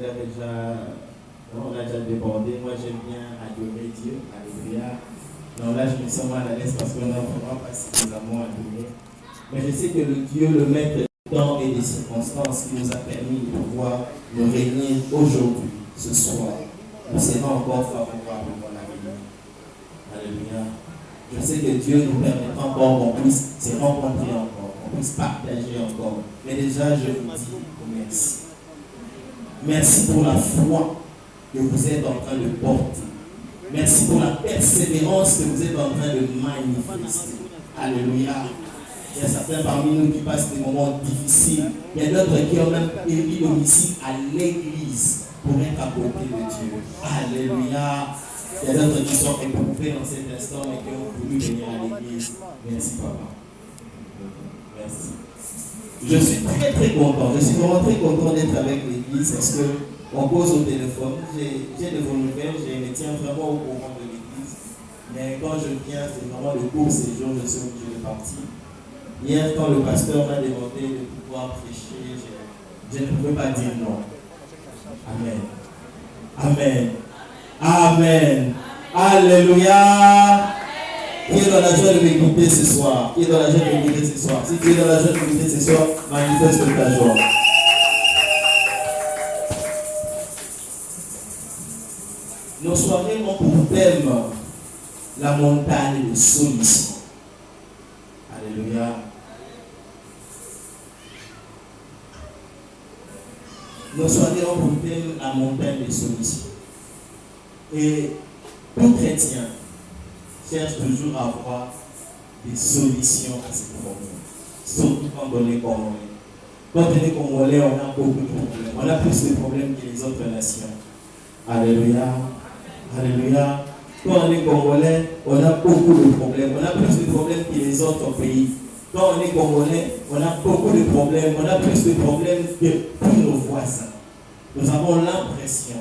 On a déjà débordé. Moi, j'aime bien adorer Dieu. Alléluia. Donc là, je me sens mal à l'aise parce qu'on n'a vraiment pas suffisamment adoré. Mais je sais que le Dieu, le maître du temps et des circonstances qui nous a permis de pouvoir nous réunir aujourd'hui, ce soir, nous sera encore favorable dans l'avenir. Alléluia. Je sais que Dieu nous permettra encore qu'on puisse se rencontrer encore, qu'on puisse partager encore. Mais déjà, je vous dis merci. Merci pour la foi que vous êtes en train de porter. Merci pour la persévérance que vous êtes en train de manifester. Alléluia. Il y a certains parmi nous qui passent des moments difficiles. Il y a d'autres qui ont même émis domicile à l'église pour être à côté de Dieu. Alléluia. Il y a d'autres qui sont éprouvés dans cet instant et qui ont voulu venir à l'église. Merci, papa. Merci. Je suis très très content. Je suis vraiment très content d'être avec l'église parce qu'on pose au téléphone. J'ai de vos nouvelles. Je me tiens vraiment au courant de l'église. Mais quand je viens, c'est vraiment le court séjour. Je suis obligé de partir. Hier, quand le pasteur m'a demandé de pouvoir prêcher, je ne pouvais pas dire non. Amen. Amen. Amen. Alléluia. Qui est dans la joie de m'écouter ce soir? Qui est dans la joie de m'écouter ce soir? Si tu es dans la joie de m'écouter ce soir, manifeste ta joie. Nos soirées ont pour thème la montagne de solutions. Alléluia. Nos soirées ont pour thème la montagne de solutions. Et tout chrétien cherche toujours à avoir des solutions à ces problèmes. Surtout quand on est congolais. Quand on est congolais, on a beaucoup de problèmes. On a plus de problèmes que les autres nations. Alléluia. Alléluia. Quand on est congolais, on a beaucoup de problèmes. On a plus de problèmes que les autres pays. Quand on est congolais, on a beaucoup de problèmes. On a plus de problèmes que tous nos voisins. Nous avons l'impression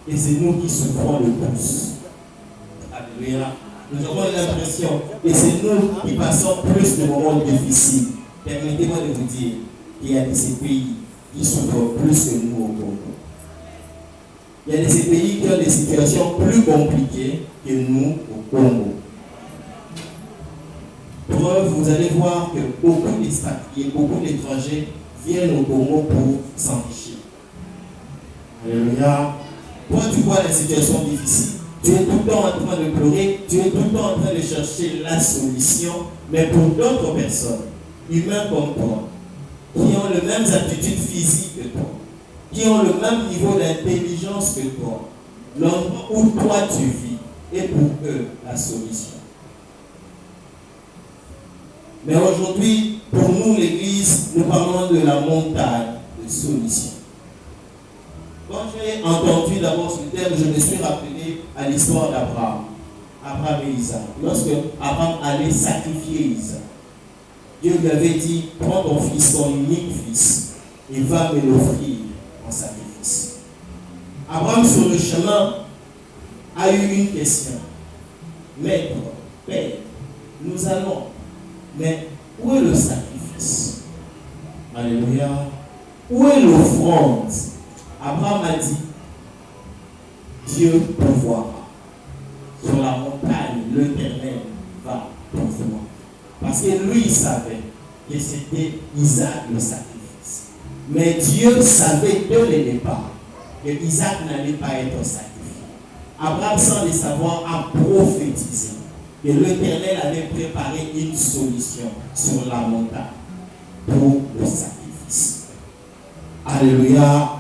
que c'est nous qui souffrons le plus. Alléluia. Nous avons l'impression que c'est nous qui passons plus de moments difficiles. Permettez-moi de vous dire qu'il y a de ces pays qui souffrent plus que nous au Congo. Il y a de ces pays qui ont des situations plus compliquées que nous au Congo. Preuve, vous allez voir que beaucoup d'expatriés, beaucoup d'étrangers viennent au Congo pour s'enrichir. Alléluia. Toi, tu vois la situation difficile. Tu es tout le temps en train de pleurer, tu es tout le temps en train de chercher la solution, mais pour d'autres personnes, humains comme toi, qui ont les mêmes aptitudes physiques que toi, qui ont le même niveau d'intelligence que toi, l'endroit où toi tu vis est pour eux la solution. Mais aujourd'hui, pour nous, l'Église, nous parlons de la montagne de solutions. Quand j'ai entendu d'abord ce terme, je me suis rappelé à l'histoire d'Abraham. Abraham et Isaac. Lorsque Abraham allait sacrifier Isaac, Dieu lui avait dit, prends ton fils, ton unique fils, et va me l'offrir en sacrifice. Abraham, sur le chemin, a eu une question. Maître, Père, nous allons, mais où est le sacrifice? Alléluia. Où est l'offrande? Abraham a dit, Dieu pourvoira. Sur la montagne, l'Éternel va pourvoir. Parce que lui, il savait que c'était Isaac le sacrifice. Mais Dieu savait dès le départ que Isaac n'allait pas être sacrifié. Abraham, sans le savoir, a prophétisé que l'Éternel avait préparé une solution sur la montagne pour le sacrifice. Alléluia.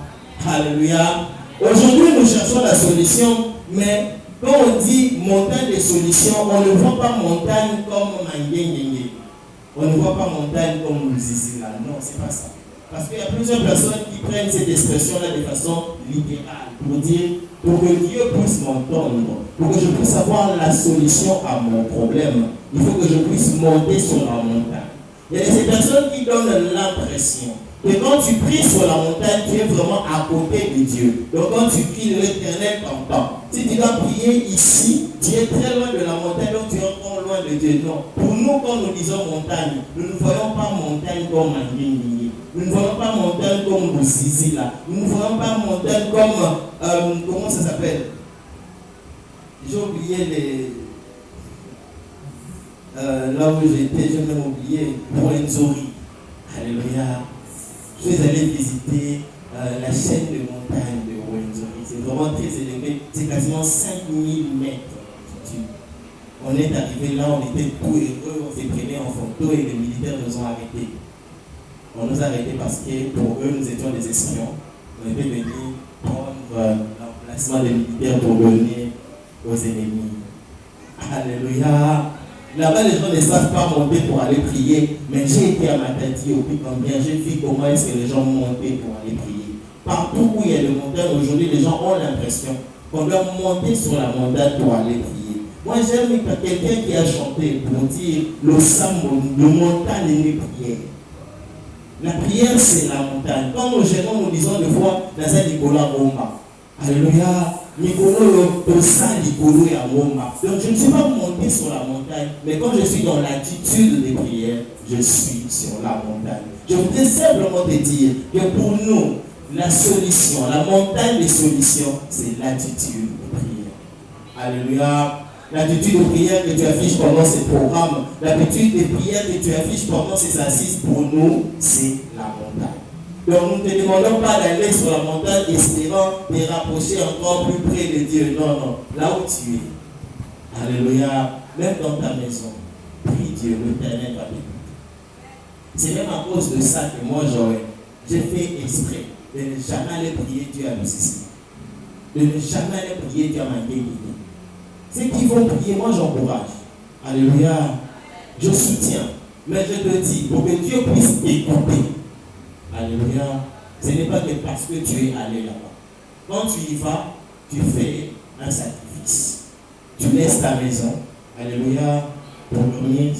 Alléluia. Aujourd'hui, nous cherchons la solution, mais quand on dit montagne de solution, on ne voit pas montagne comme Manguengenge. On ne voit pas montagne comme Zizila. Non, c'est pas ça. Parce qu'il y a plusieurs personnes qui prennent cette expression-là de façon littérale pour dire, pour que Dieu puisse m'entendre, pour que je puisse avoir la solution à mon problème, il faut que je puisse monter sur la montagne. Il y a ces personnes qui donnent l'impression que quand tu pries sur la montagne, tu es vraiment à côté de Dieu. Donc quand tu pries, l'Éternel t'entend. Si tu dois prier ici, tu es très loin de la montagne, donc tu es encore loin loin de Dieu. Non. Pour nous, quand nous disons montagne, nous ne voyons pas montagne comme un Guinée. Nous ne voyons pas montagne comme Boussisi là. Nous ne voyons pas montagne comme, comment ça s'appelle? J'ai oublié les... là où j'étais, j'ai même oublié Rwenzori. Alléluia. Je suis allé visiter la chaîne de montagne de Rwenzori. C'est vraiment très élevé. C'est quasiment 5000 mètres d'altitude. On est arrivé là, on était tout heureux, on s'est pris en photo et les militaires nous ont arrêtés. On nous a arrêtés parce que pour eux, nous étions des espions. On était venus prendre l'emplacement des militaires pour donner aux ennemis. Alléluia. Là-bas, les gens ne savent pas monter pour aller prier, mais j'ai été à Matadi au Pic-en-Bien, j'ai vu comment est-ce que les gens montaient pour aller prier. Partout où il y a des montagnes, aujourd'hui, les gens ont l'impression qu'on doit monter sur la montagne pour aller prier. Moi, j'aime quelqu'un qui a chanté pour dire le sambo, le montagne et les prières. La prière, c'est la montagne. Quand nous gérons, nous disons des fois, dans un Nicolas Roma. Alléluia. Nicolo, au sein Nicolo et à Roma. Donc, je ne suis pas monté sur la montagne, mais quand je suis dans l'attitude des prières, je suis sur la montagne. Je voudrais simplement te dire que pour nous, la solution, la montagne des solutions, c'est l'attitude de prière. Alléluia. L'attitude de prière que tu affiches pendant ces programmes, l'attitude de prière que tu affiches pendant ces assises, pour nous, c'est la montagne. Donc nous ne te demandons pas d'aller sur la montagne espérant te rapprocher encore plus près de Dieu. Non, non. Là où tu es. Alléluia. Même dans ta maison, prie Dieu, l'Éternel va t'écouter. C'est même à cause de ça que moi j'ai fait exprès de ne jamais aller prier Dieu à Lucie. De ne jamais aller prier Dieu à Mangué. Ceux qui vont prier, moi j'encourage. Alléluia. Je soutiens. Mais je te dis, pour que Dieu puisse t'écouter. Alléluia. Ce n'est pas que parce que tu es allé là-bas. Quand tu y vas, tu fais un sacrifice. Tu laisses ta maison. Alléluia. Pour dormir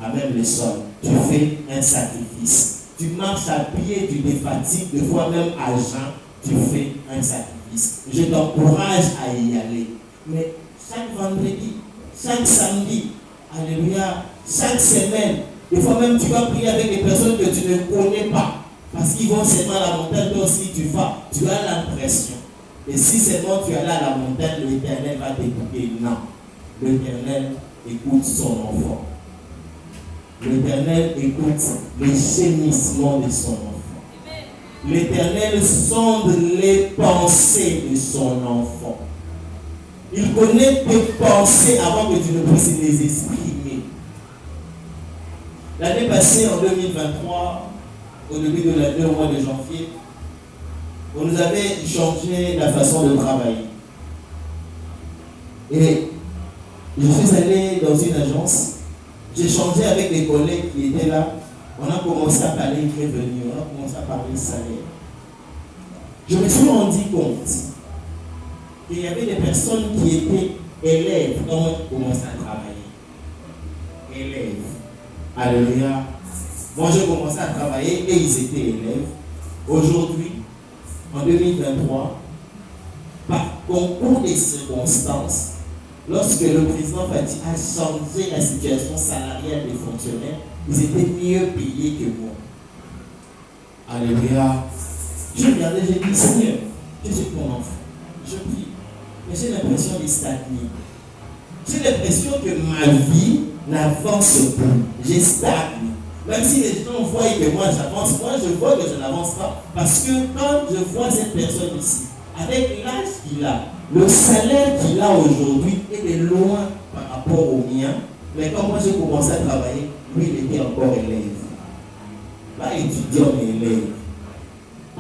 à même le sol. Tu fais un sacrifice. Tu marches à pied, tu te fatigues, des fois même à jeun, tu fais un sacrifice. Je t'encourage à y aller. Mais chaque vendredi, chaque samedi, alléluia, chaque semaine, des fois même tu vas prier avec des personnes que tu ne connais pas. Parce qu'ils vont seulement à la montagne, toi aussi tu vas, tu as l'impression. Et si seulement tu es allé à la montagne, l'Éternel va t'écouter. Non. L'Éternel écoute son enfant. L'Éternel écoute les gémissements de son enfant. L'Éternel sonde les pensées de son enfant. Il connaît tes pensées avant que tu ne puisses les exprimer. L'année passée, en 2023, au début de l'année, au mois de janvier, on nous avait changé la façon de travailler. Et je suis allé dans une agence, j'ai changé avec les collègues qui étaient là, on a commencé à parler revenu, on a commencé à parler salaire. Je me suis rendu compte qu'il y avait des personnes qui étaient élèves quand on commençait à travailler. Élèves. Alléluia. Moi, j'ai commencé à travailler et ils étaient élèves. Aujourd'hui, en 2023, par concours des circonstances, lorsque le président Fati a changé la situation salariale des fonctionnaires, ils étaient mieux payés que moi. Alléluia. Je regardais, j'ai dit, Seigneur, je suis ton enfant. Je prie. Mais j'ai l'impression de stagner. J'ai l'impression que ma vie n'avance plus. Je stagne. Même si les gens voient que moi j'avance, moi je vois que je n'avance pas. Parce que quand je vois cette personne ici, avec l'âge qu'il a, le salaire qu'il a aujourd'hui est de loin par rapport au mien. Mais quand moi j'ai commencé à travailler, lui il était encore élève. Pas étudiant mais élève.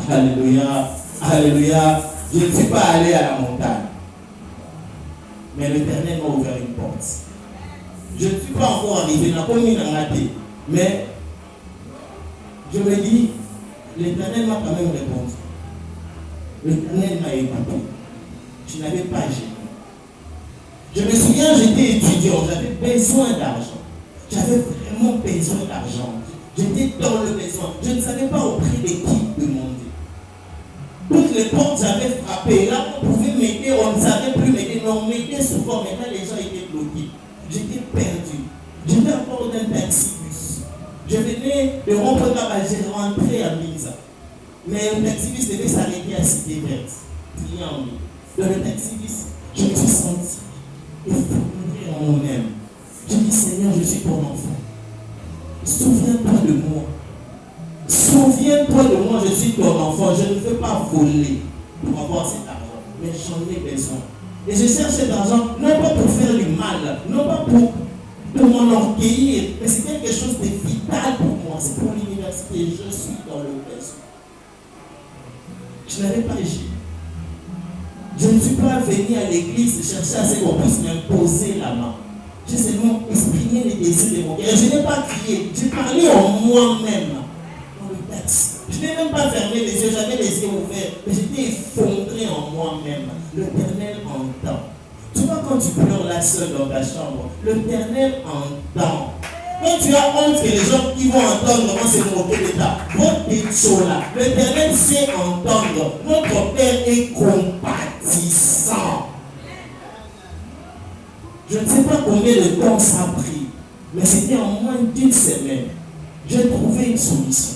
Alléluia. Alléluia. Je ne suis pas allé à la montagne. Mais l'Éternel m'a ouvert une porte. Je ne suis pas encore arrivé, je n'ai pas mis dans la tête. Mais je me dis, l'Éternel m'a quand même répondu. L'Éternel m'a écouté. Je n'avais pas gêné. Je me souviens, j'étais étudiant, j'avais besoin d'argent. J'avais vraiment besoin d'argent. J'étais dans le besoin. Je ne savais pas auprès de qui demander. Toutes les portes j'avais frappé. Là, on pouvait m'aider, on ne savait plus m'aider. Non, on m'aidait souvent. Maintenant, les gens étaient bloqués. J'étais perdu. taxi-bus. Je venais de rompre là-bas, j'ai rentré à Misa. Mais le taxi-bus devait s'arrêter à Cité Verte. Triangle. Dans le taxi-bus, je me suis senti effondré en moi-même. Je dis, Seigneur, je suis ton enfant. Souviens-toi de moi. Souviens-toi de moi, je suis ton enfant. Je ne veux pas voler pour avoir cet argent. Mais j'en ai besoin. Et je cherche cet argent, non pas pour faire du mal, non pas pour m'enorgueillir, mais c'est quelque chose de vital pour moi. C'est pour l'université. Je suis dans le besoin. Je n'avais pas agi. Je ne suis pas venu à l'église chercher à ce qu'on puisse m'imposer la main. J'ai seulement exprimé les désirs de mon cœur. Je n'ai pas crié. J'ai parlé en moi-même dans le texte. Je n'ai même pas fermé les yeux. J'avais les yeux ouverts. Mais j'étais effondré en moi-même. L'Éternel entend. Tu vois, quand tu pleures là seul dans ta chambre, l'Éternel entend. Quand tu as honte que les gens qui vont entendre comment se moquer de ta bonne chose là, l'Éternel sait entendre. Notre Père est compatissant. Je ne sais pas combien de temps ça a pris, mais c'était en moins d'une semaine. J'ai trouvé une solution.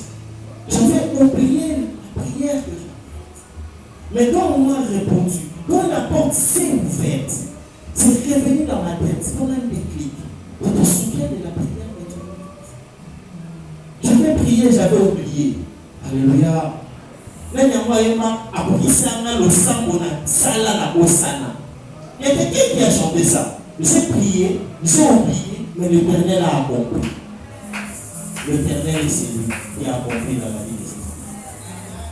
J'avais oublié la prière que j'ai faite. Mais quand on m'a répondu, quand la porte s'est ouverte, c'est revenu dans ma tête, c'est comme un déclic. Je te souviens de la prière que tu as faite. J'avais prié, j'avais oublié. Alléluia. Là, il y a moyen à Bokisanga, le sang, on a sala la osana. Il y a quelqu'un qui a chanté ça. J'ai prié, j'ai oublié, mais l'Éternel a accompli. L'Éternel, c'est lui qui a accompli dans la vie de ces enfants.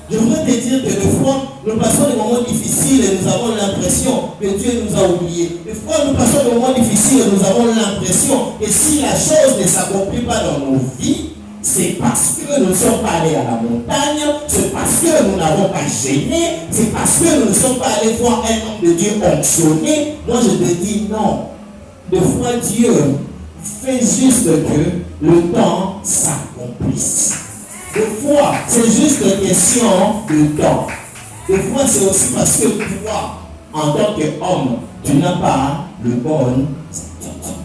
Je voudrais te dire que des fois, nous passons des moments difficiles et nous avons l'impression que Dieu nous a oubliés. Des fois, nous passons des moments difficiles et nous avons l'impression que si la chose ne s'accomplit pas dans nos vies, c'est parce que nous ne sommes pas allés à la montagne, c'est parce que nous n'avons pas gêné, c'est parce que nous ne sommes pas allés voir un homme de Dieu onctionné. Moi, je te dis non. Des fois, Dieu fait juste que le temps s'accomplisse. Des fois, c'est juste une question de temps. Des fois, c'est aussi parce que toi, en tant qu'homme, tu n'as pas le bon attitude.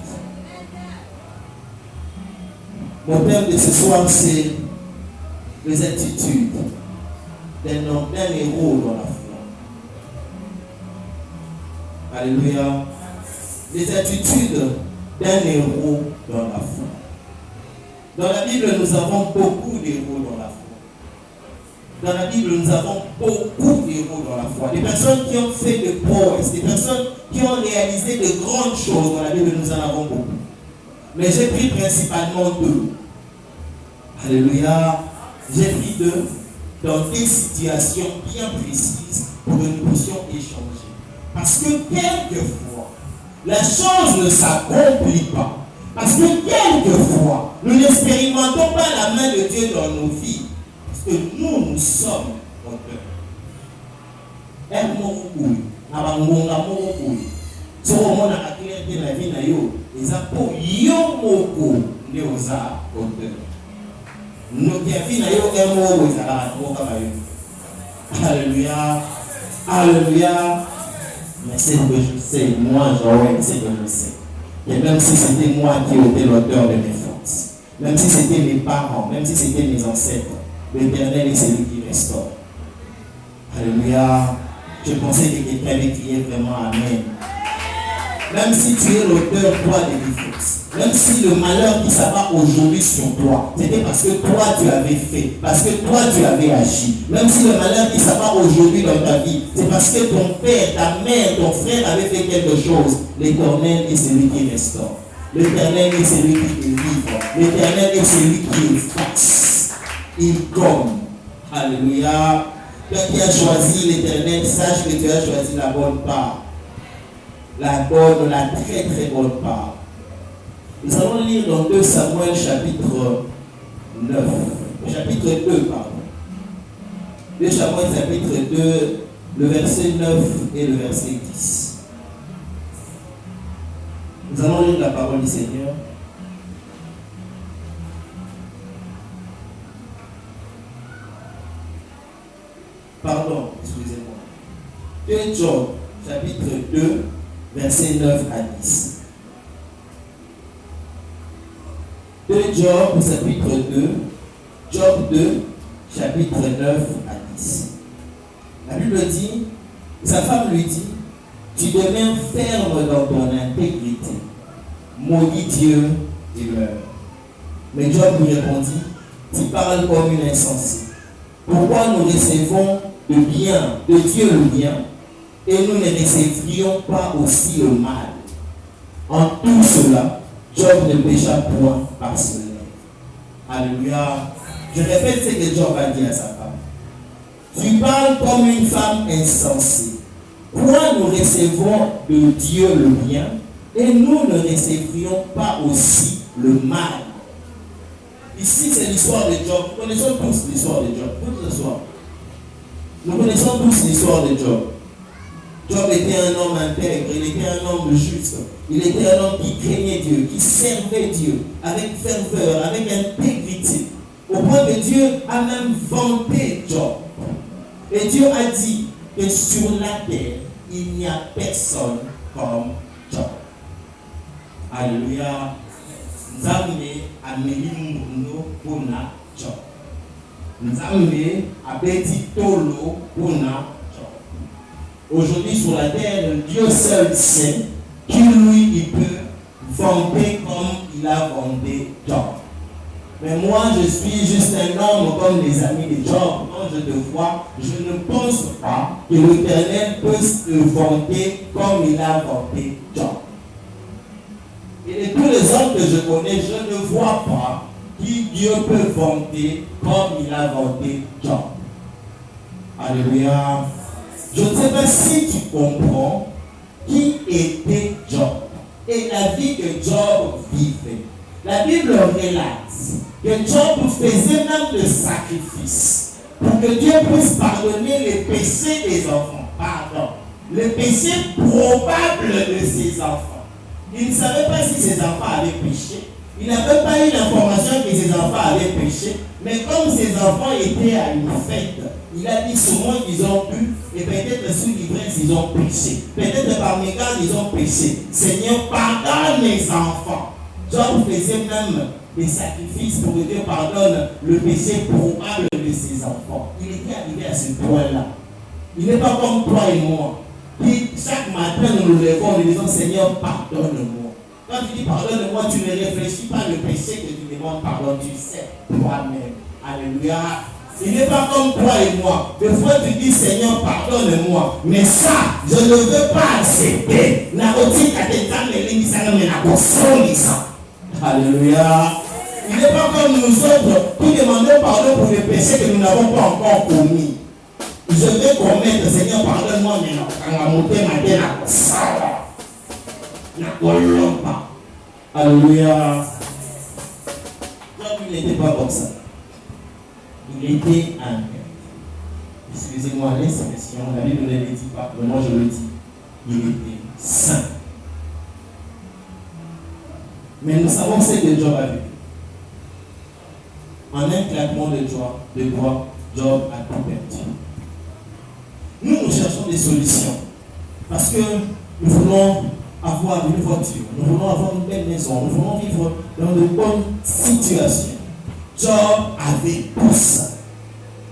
Mon thème de ce soir, c'est les attitudes d'un héros dans la foi. Alléluia. Les attitudes d'un héros dans la foi. Dans la Bible, nous avons beaucoup d'héros dans la foi. Dans la Bible, nous avons beaucoup d'héros dans la foi. Des personnes qui ont fait des prouesses, des personnes qui ont réalisé de grandes choses. Dans la Bible, nous en avons beaucoup. Mais j'ai pris principalement deux. Alléluia. J'ai pris deux dans des situations bien précises pour que nous puissions échanger. Parce que quelquefois, la chose ne s'accomplit pas. Parce que quelquefois, nous n'expérimentons pas la main de Dieu dans nos vies. Parce que nous sommes auteurs. Si on a acquis la vie, les apôtres, yomoko, les auteurs. Nous avons Alléluia. Alléluia. Mais c'est que je sais, moi Joël, c'est que je sais. Et même si c'était moi qui étais l'auteur de mes forces, même si c'était mes parents, même si c'était mes ancêtres, l'Éternel est celui qui restaure. Alléluia. Je pensais que quelqu'un avait crié vraiment Amen. Même si tu es l'auteur, toi, de tes forces, même si le malheur qui s'abat aujourd'hui sur toi, c'était parce que toi tu avais fait, parce que toi tu avais agi. Même si le malheur qui s'abat aujourd'hui dans ta vie, c'est parce que ton père, ta mère, ton frère avait fait quelque chose. L'Éternel est celui qui restaure. L'Éternel est celui qui délivre. L'Éternel est celui qui efface. Il gomme. Alléluia. Toi qui as choisi l'Éternel, sache que tu as choisi la bonne part. La très très bonne part. Nous allons lire dans 2 Samuel chapitre 9. Chapitre 2, pardon. 2 Samuel chapitre 2, le verset 9 et le verset 10. Nous allons lire la parole du Seigneur. Pardon, excusez-moi. 2 Job, chapitre 2, verset 9 à 10. 2 Job, chapitre 2, Job 2, chapitre 9 à 10. La Bible dit, sa femme lui dit, tu demeures ferme dans ton intégrité. Maudit Dieu et meurt. Mais Job lui répondit, tu parles comme une insensée. Pourquoi nous recevons le bien, de Dieu le bien, et nous ne recevrions pas aussi le mal? En tout cela, Job ne pécha point par ce lèvre. Alléluia. Je répète ce que Job a dit à sa femme. Tu parles comme une femme insensée. Pourquoi nous recevons de Dieu le bien et nous ne recevrions pas aussi le mal? Ici, c'est l'histoire de Job. Nous connaissons tous l'histoire de Job. Tout ce soir. Nous connaissons tous l'histoire de Job. Job était un homme intègre, il était un homme juste. Il était un homme qui craignait Dieu, qui servait Dieu avec ferveur, avec intégrité. Au point que Dieu a même vanté Job. Et Dieu a dit que sur la terre, il n'y a personne comme Job. Alléluia. Nzambe ameli mungu pona Job. Nzambe abeti tolo pona Job. Aujourd'hui sur la terre, Dieu seul sait qui lui il peut vanter comme il a vanté Job. Mais moi je suis juste un homme comme les amis de Job. Quand je te vois, je ne pense pas que l'Éternel peut se vanter comme il a vanté Job. Et de tous les hommes que je connais, je ne vois pas qui Dieu peut vanter comme il a vanté Job. Alléluia. Je ne sais pas si tu comprends qui était Job et la vie que Job vivait. La Bible relate que Job faisait même le sacrifice pour que Dieu puisse pardonner les péchés des enfants. Pardon. Les péchés probables de ses enfants. Il ne savait pas si ses enfants avaient péché. Il n'avait pas eu l'information que ses enfants avaient péché. Mais comme ses enfants étaient à une fête, il a dit souvent qu'ils ont bu et peut-être sous l'ivresse ils ont péché. Peut-être par mégarde ils ont péché. Seigneur, pardonne mes enfants. Job faisait même des sacrifices pour que Dieu pardonne le péché probable de ses enfants. Il était arrivé à ce point-là. Il n'est pas comme toi et moi. Qui, chaque matin, nous nous levons en disant Seigneur, pardonne-moi. Quand tu dis pardonne-moi, tu ne réfléchis pas le péché que tu demandes pardon, tu sais toi-même. Alléluia. Il n'est pas comme toi et moi. Des fois, tu dis Seigneur, pardonne-moi. Mais ça, je ne veux pas accepter. Alléluia. Il n'est pas comme nous autres qui demandons pardon pour les péchés que nous n'avons pas encore commis. Je vais commettre, Seigneur, pardonne-moi, mais non. Quand on monte ma tête, alléluia. Job, il n'était pas comme ça. Il était un père. Excusez-moi l'expression, la Bible ne le dit pas, mais moi je le dis. Il était saint. Mais nous savons ce que Job a vu. En un claquement de doigts, Job a tout perdu. Nous cherchons des solutions. Parce que nous voulons avoir une voiture, nous voulons avoir une belle maison, nous voulons vivre dans de bonnes situations. Job avait tout ça.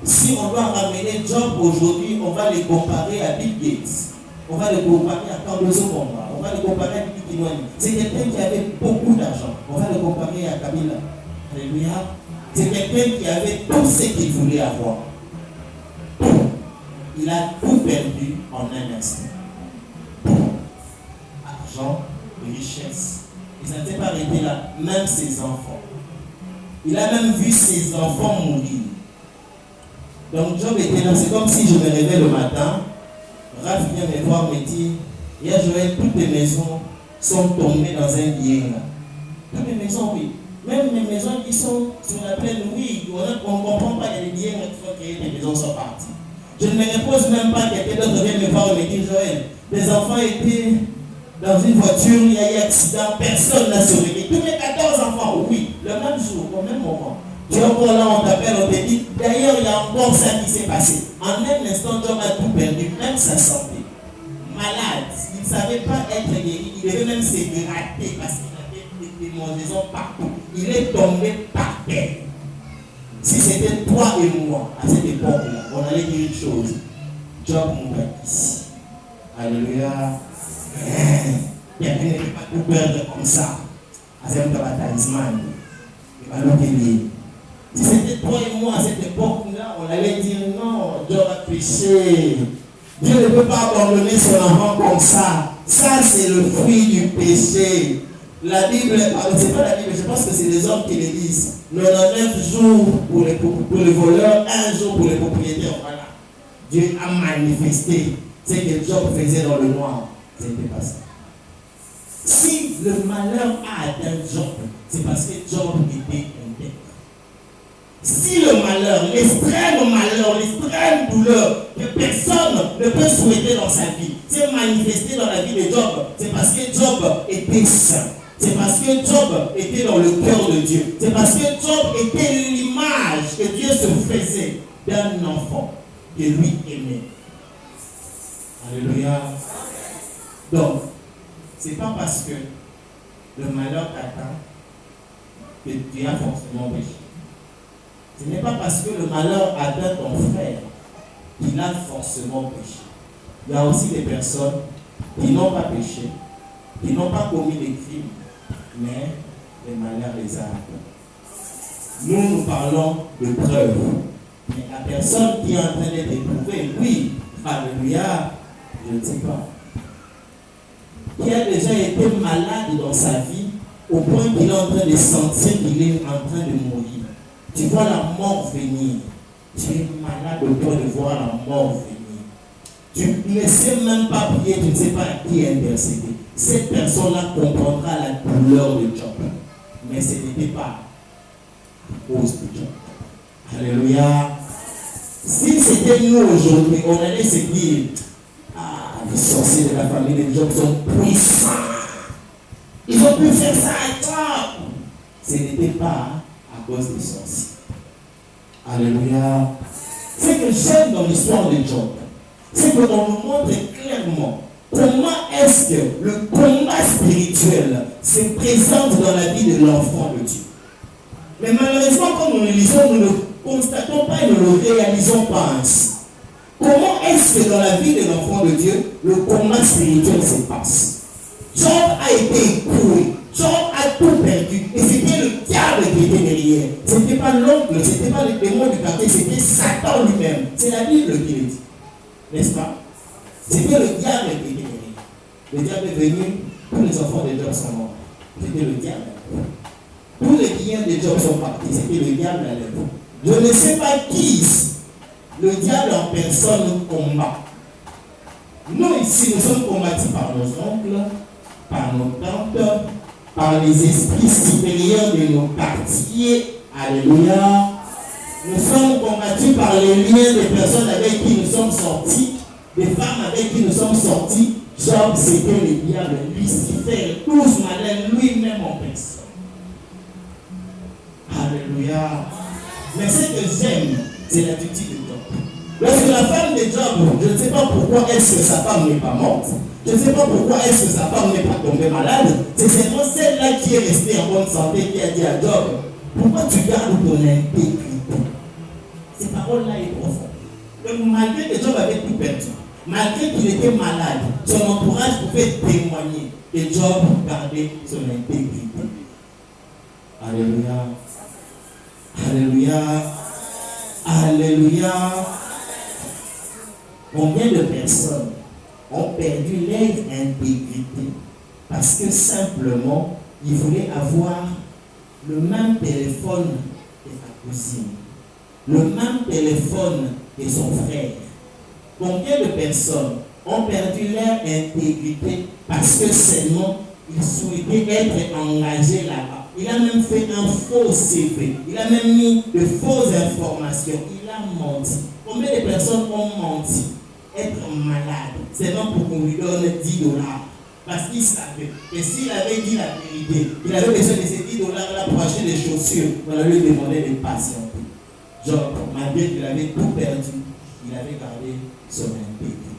Si on doit ramener Job aujourd'hui, on va les comparer à Bill Gates. On va les comparer à Cardozo Bomba. On va les comparer à Bibi Kinwani. C'est quelqu'un qui avait beaucoup d'argent. On va le comparer à Kabila. Alléluia. C'est quelqu'un qui avait tout ce qu'il voulait avoir. Il a tout perdu en un instant. Argent, richesse. Et ça ne s'est pas arrêté là. Même ses enfants. Il a même vu ses enfants mourir. Donc Job était là. C'est comme si je me réveille le matin. Raph vient me voir, me dit, hier Joël, toutes les maisons sont tombées dans un bien. Toutes les maisons, oui. Même les maisons qui sont sur la plaine, oui, on ne comprend pas, il y a des biens qui sont créés, les maisons sont parties. Je ne me repose même pas, quelqu'un d'autre vient me voir et me dit, Joël, les enfants étaient dans une voiture, il y a eu un accident, personne n'a survécu. Tous les 14 enfants, oui, le même jour, au même moment. Tu es encore là, on t'appelle, on te dit, d'ailleurs, il y a encore ça qui s'est passé. En un instant, Job a tout perdu, même sa santé. Malade, il ne savait pas être guéri, il devait même se gratter parce qu'il avait des démangeaisons partout. Il est tombé par terre. Si c'était toi et moi, à cette époque-là, on allait dire une chose. Job mourrait ici. Alléluia. Quelqu'un ne peut pas tout perdre comme ça. À cette talisman. Il va nous dire. Si c'était toi et moi à cette époque-là, on allait dire non, Job a péché. Dieu ne peut pas abandonner son enfant comme ça. Ça, c'est le fruit du péché. La Bible, c'est pas la Bible, je pense que c'est les hommes qui le disent. 99 jours pour les voleurs, 1 jour pour les propriétaires. Voilà. Dieu a manifesté ce que Job faisait dans le noir. Ce n'était pas ça. Si le malheur a atteint Job, c'est parce que Job était intègre. Si le malheur, l'extrême douleur que personne ne peut souhaiter dans sa vie, s'est manifesté dans la vie de Job, c'est parce que Job était saint. C'est parce que Job était dans le cœur de Dieu. C'est parce que Job était l'image que Dieu se faisait d'un enfant que lui aimait. Alléluia. Donc, c'est pas parce que le malheur t'atteint que tu as forcément péché. Ce n'est pas parce que le malheur atteint ton frère qu'il a forcément péché. Il y a aussi des personnes qui n'ont pas péché, qui n'ont pas commis des crimes, mais le malheur les a atteints. Nous parlons de preuves. Mais la personne qui est en train d'être éprouvée, oui, alléluia, je ne sais pas, qui a déjà été malade dans sa vie au point qu'il est en train de sentir qu'il est en train de mourir. Tu vois la mort venir. Tu es malade au point de voir la mort venir. Tu ne sais même pas prier, tu ne sais pas à qui intercéder. Cette personne-là comprendra la douleur de Job. Mais ce n'était pas à cause de Job. Alléluia. Si c'était nous aujourd'hui, on allait se dire, ah, les sorciers de la famille de Job sont puissants. Ils ont pu faire ça à Job. Ce n'était pas à cause des sorciers. Alléluia. Ce que j'aime dans l'histoire de Job, c'est qu'on nous montre clairement comment est-ce que le combat spirituel se présente dans la vie de l'enfant de Dieu. Mais malheureusement, quand nous le lisons, nous ne constatons pas et nous ne le réalisons pas ainsi. Comment est-ce que dans la vie de l'enfant de Dieu, le combat spirituel se passe? Job a été écroué. Job a tout perdu. Et c'était le diable qui était derrière. Ce n'était pas l'oncle, ce n'était pas le démon du quartier, c'était Satan lui-même. C'est la Bible qui le dit. N'est-ce pas? C'était le diable qui était derrière. Le diable est venu, tous les enfants de Job sont morts. C'était le diable. Tous les biens de Job sont partis. C'était le diable à l'œuvre. Je ne sais pas qui le diable en personne combat. Nous ici, nous sommes combattus par nos oncles, par nos tantes, par les esprits supérieurs de nos quartiers. Alléluia. Nous sommes combattus par les liens des personnes avec qui nous sommes sortis, des femmes avec qui nous sommes sortis. Job, c'était le diable, Lucifer, tous malins, lui-même en personne. Alléluia. Mais ce que j'aime, c'est l'attitude de Job. Lorsque la femme de Job, je ne sais pas pourquoi est-ce que sa femme n'est pas morte. Je ne sais pas pourquoi est-ce que sa femme n'est pas tombée malade. C'est seulement celle-là qui est restée en bonne santé qui a dit à Job, pourquoi tu gardes ton intégrité? Ces paroles-là sont profondes. Donc malgré que Job avait tout perdu, malgré qu'il était malade, son entourage pouvait témoigner que Job gardait son intégrité. Alléluia. Alléluia. Alléluia. Combien de personnes ont perdu leur intégrité parce que simplement ils voulaient avoir le même téléphone que sa cousine, le même téléphone que son frère. Combien de personnes ont perdu leur intégrité parce que seulement ils souhaitaient être engagés là-bas? Il a même fait un faux CV, il a même mis de fausses informations, il a menti. Combien de personnes ont menti? Être malade, c'est non pour qu'on lui donne $10. Parce qu'il savait que s'il avait dit la vérité, il avait besoin de ces $10 là pour acheter des chaussures, on lui demandait de patienter. Genre, malgré qu'il avait tout perdu, il avait gardé son intégrité.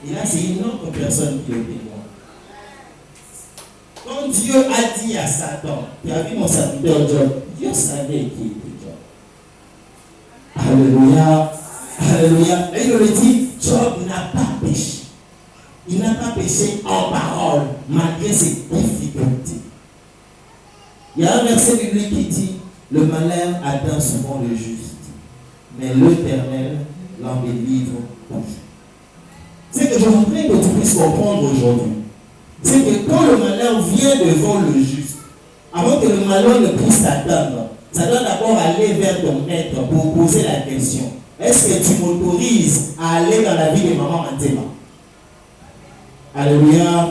Et là, c'est une autre personne qui le témoigne. Quand Dieu a dit à Satan, tu as vu mon serviteur Job, Dieu savait qui était Job. Alléluia. Alléluia. Et il lui dit, Job n'a pas péché. Il n'a pas péché en parole, malgré ses difficultés. Il y a un verset biblique qui dit, le malheur atteint souvent le juste, mais l'Éternel l'en délivre toujours. C'est que je voudrais que tu puisses comprendre aujourd'hui. C'est que quand le malheur vient devant le juste, avant que le malheur ne puisse t'atteindre, ça doit d'abord aller vers ton maître pour poser la question. Est-ce que tu m'autorises à aller dans la vie de maman Mantema? Alléluia.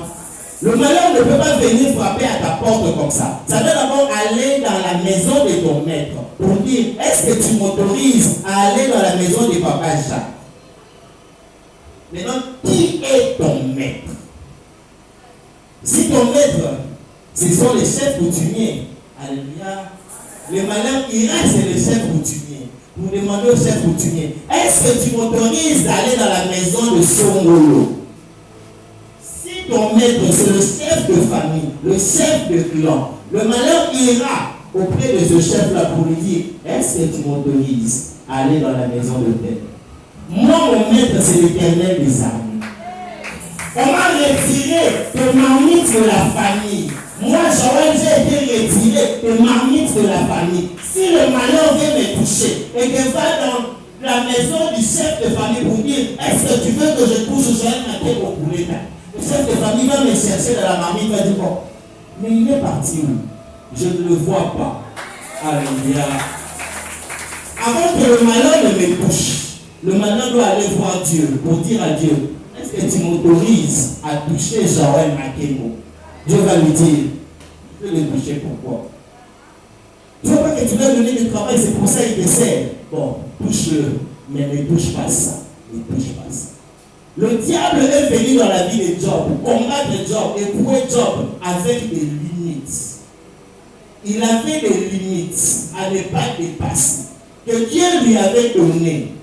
Le malheur ne peut pas venir frapper à ta porte comme ça. Ça doit d'abord aller dans la maison de ton maître pour dire, est-ce que tu m'autorises à aller dans la maison de papa Jacques? Maintenant, qui est ton maître? Si ton maître, ce sont les chefs coutumiers, alléluia, le malheur ira chez les chefs coutumiers. Vous demandez au chef coutumier, est-ce que tu m'autorises d'aller dans la maison de Songolo? Si ton maître, c'est le chef de famille, le chef de clan, le malheur ira auprès de ce chef-là pour lui dire, est-ce que tu m'autorises à aller dans la maison de Père? Moi, mon maître, c'est l'Éternel des armées. On m'a retiré de marmite de la famille. Moi, Joël, j'ai été retiré de marmite de la famille. Si le malheur vient me toucher et que va dans la maison du chef de famille pour dire, est-ce que tu veux que je touche Joël Maté au poulet? Le chef de famille va me chercher dans la marmite, va dire, bon, mais il est parti où? Je ne le vois pas. Alléluia. Avant que le malheur ne me touche, le malheur doit aller voir Dieu pour dire à Dieu, est-ce que tu m'autorises à toucher Joël Makemo? Dieu va lui dire, je vais le toucher, pourquoi? Tu ne vois pas que tu dois donner du travail, c'est pour ça qu'il te sert. Bon, touche-le, mais ne touche pas ça. Ne touche pas ça. Le diable est venu dans la vie de Job, combattre Job, éprouver Job avec des limites. Il avait des limites à ne pas dépasser, que Dieu lui avait donné.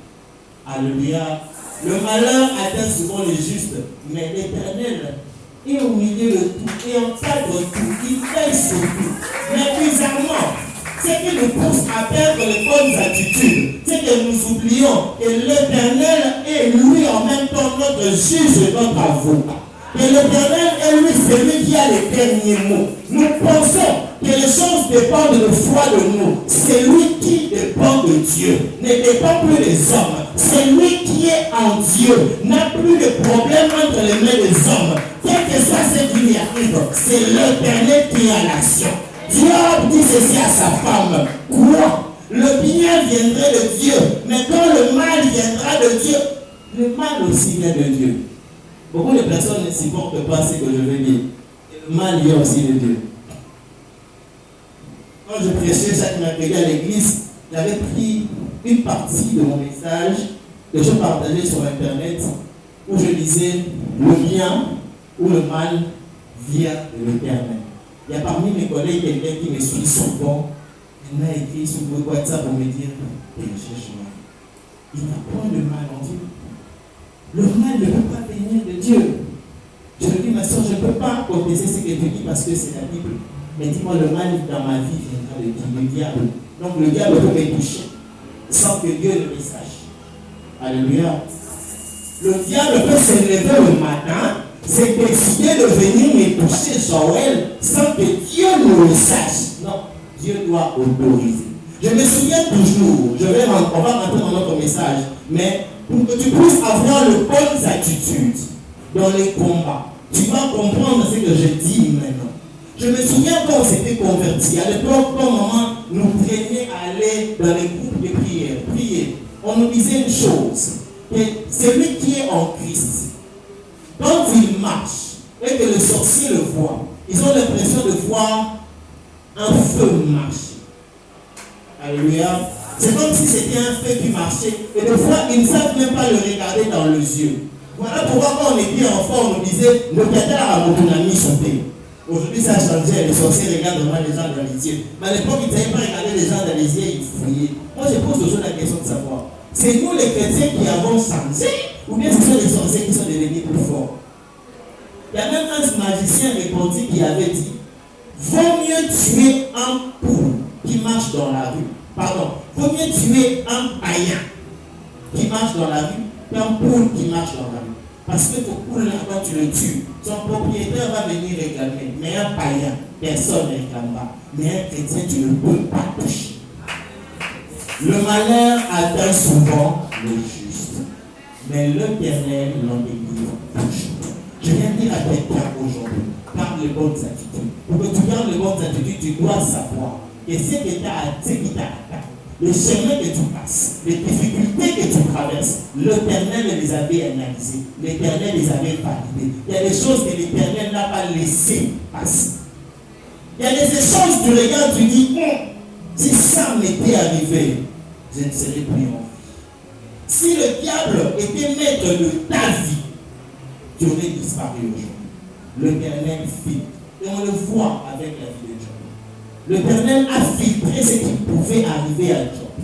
Alléluia. Le malheur atteint souvent les justes, mais l'Éternel est au milieu de tout et encadre tout. Il veille sur tout. Mais bizarrement, ce qui nous pousse à perdre les bonnes attitudes, c'est que nous oublions que l'Éternel est lui en même temps notre juge et notre avocat. Et l'Éternel est lui celui qui a les derniers mots. Nous pensons que les choses dépendent de foi de nous. C'est lui qui dépend de Dieu, ne dépend plus des hommes. C'est lui qui est en Dieu, n'a plus de problème entre les mains des hommes. Quel que soit ce qui lui arrive, c'est l'Éternel qui est en action. Dieu dit ceci à sa femme, quoi? Le bien viendrait de Dieu, mais quand le mal viendra de Dieu, le mal aussi vient de Dieu. Beaucoup de personnes ne supportent pas ce que je veux dire. Et le mal vient aussi de Dieu. Quand je prêchais chaque mercredi à l'église, j'avais pris une partie de mon message que je partageais sur internet où je disais le bien ou le mal vient de l'Éternel. Il y a parmi mes collègues quelqu'un qui me suit souvent. Il m'a écrit sur le WhatsApp pour me dire cherche-moi. Il n'y a point de mal en Dieu. Le mal ne peut pas venir de Dieu. Je lui dis, ma soeur, je ne peux pas contester ce que tu dis parce que c'est la Bible. Mais dis-moi, le mal dans ma vie viendra de qui? Le diable. Donc le diable peut me toucher sans que Dieu ne le sache. Alléluia. Le diable peut se lever le matin, c'est décider de venir me toucher Joël sans que Dieu ne le sache. Non, Dieu doit autoriser. Je me souviens toujours, on va rentrer dans notre message, mais pour que tu puisses avoir de bonnes attitudes dans les combats, tu vas comprendre ce que je dis maintenant. Je me souviens quand on s'était convertis. À l'époque, quand maman nous traînait à aller dans les groupes de prière, prier, on nous disait une chose, que celui qui est en Christ, quand il marche et que les sorciers le voient, ils ont l'impression de voir un feu marcher. Alléluia. C'est comme si c'était un feu qui marchait. Et des fois, ils ne savent même pas le regarder dans les yeux. Voilà pourquoi quand on était enfant, on nous disait, le cathar à mon ami sauté. Aujourd'hui, ça a changé. Les sorciers regardent vraiment les gens dans les yeux. Mais à l'époque, ils ne savaient pas regarder les gens dans les yeux, ils fouillaient. Moi, je pose toujours la question de savoir, c'est nous les chrétiens qui avons changé ou bien ce sont les sorciers qui sont devenus plus forts? Il y a même un magicien répandu qui avait dit, Vaut mieux tuer un poule qui marche dans la rue. Pardon, vaut mieux tuer un païen qui marche dans la rue qu'un poule qui marche dans la rue. Parce que ton poule là, quand tu le tues, son propriétaire va venir réclamer. Mais un païen, personne ne réclamera. Mais un chrétien, tu ne peux pas toucher. Le malheur atteint souvent le juste. Mais l'Éternel l'en délivre toujours. Je viens dire à quelqu'un aujourd'hui, garde les bonnes attitudes. Pour que tu gardes les bonnes attitudes, tu dois savoir que ce qui t'a atteint, le chemin que tu passes, les difficultés que tu traverses, l'Éternel les avait analysées, l'Éternel les avait validées. Il y a des choses que l'Éternel n'a pas laissées passer. Il y a des échanges, tu regardes, tu dis, si ça m'était arrivé, je ne serais plus en vie. Si le diable était maître de ta vie, tu aurais disparu aujourd'hui. L'Éternel fit. Et on le voit avec la vie de Job. L'Éternel a filtré ce qui pouvait arriver à Job.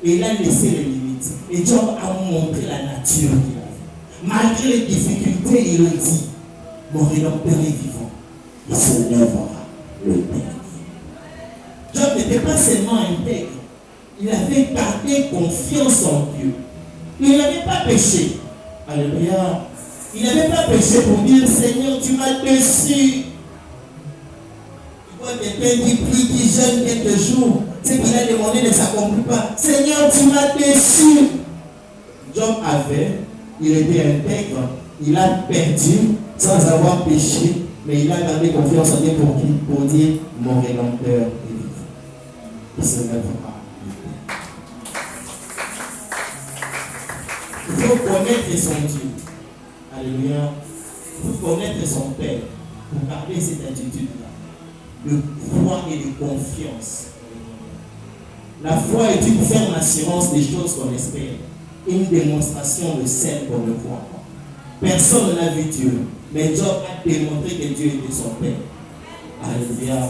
Et il a laissé les limites. Et Job a montré la nature qu'il avait. Malgré les difficultés, il le dit, mon Rédempteur est vivant. Il se lèvera le dernier. Job n'était pas seulement intègre. Il avait gardé confiance en Dieu. Il n'avait pas péché. Alléluia. Il n'avait pas péché pour dire, Seigneur, tu m'as déçu. Quelqu'un qui prie, qui jeûne quelques jours, ce qu'il a demandé ne s'accomplit pas. Seigneur, tu m'as déçu. Job il était intègre, il a perdu sans avoir péché, mais il a gardé confiance en Dieu pour dire, mon Rédempteur est vivant. Il se lèvera. Il faut connaître son Dieu. Alléluia. Il faut connaître son Père pour garder cette attitude-là de foi et de confiance. La foi est une ferme assurance des choses qu'on espère, une démonstration de celles qu'on ne voit pas. Personne n'a vu Dieu, mais Job a démontré que Dieu était son Père. Alléluia.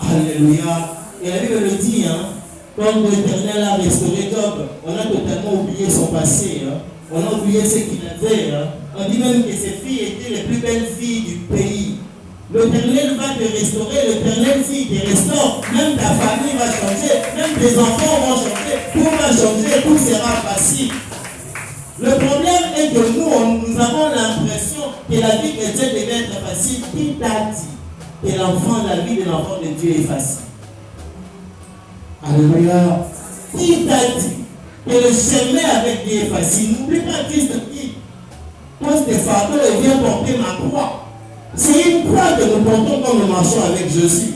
Alléluia. Et la Bible le dit, quand l'Éternel a restauré Job, on a totalement oublié son passé. On a oublié ce qu'il avait. On dit même que ses filles étaient les plus belles filles du pays. L'Éternel va te restaurer, l'Éternel te restaure, même ta famille va changer, même tes enfants vont changer, tout va changer, tout sera facile. Le problème est que nous avons l'impression que la vie chrétienne devait être facile. Qui t'a dit que la vie de l'enfant de Dieu est facile? Alléluia. Qui t'a dit que le chemin avec Dieu est facile? N'oublie pas Christ qui pose des fardeaux et vient porter ma croix. C'est une croix que nous portons quand nous marchons avec Jésus.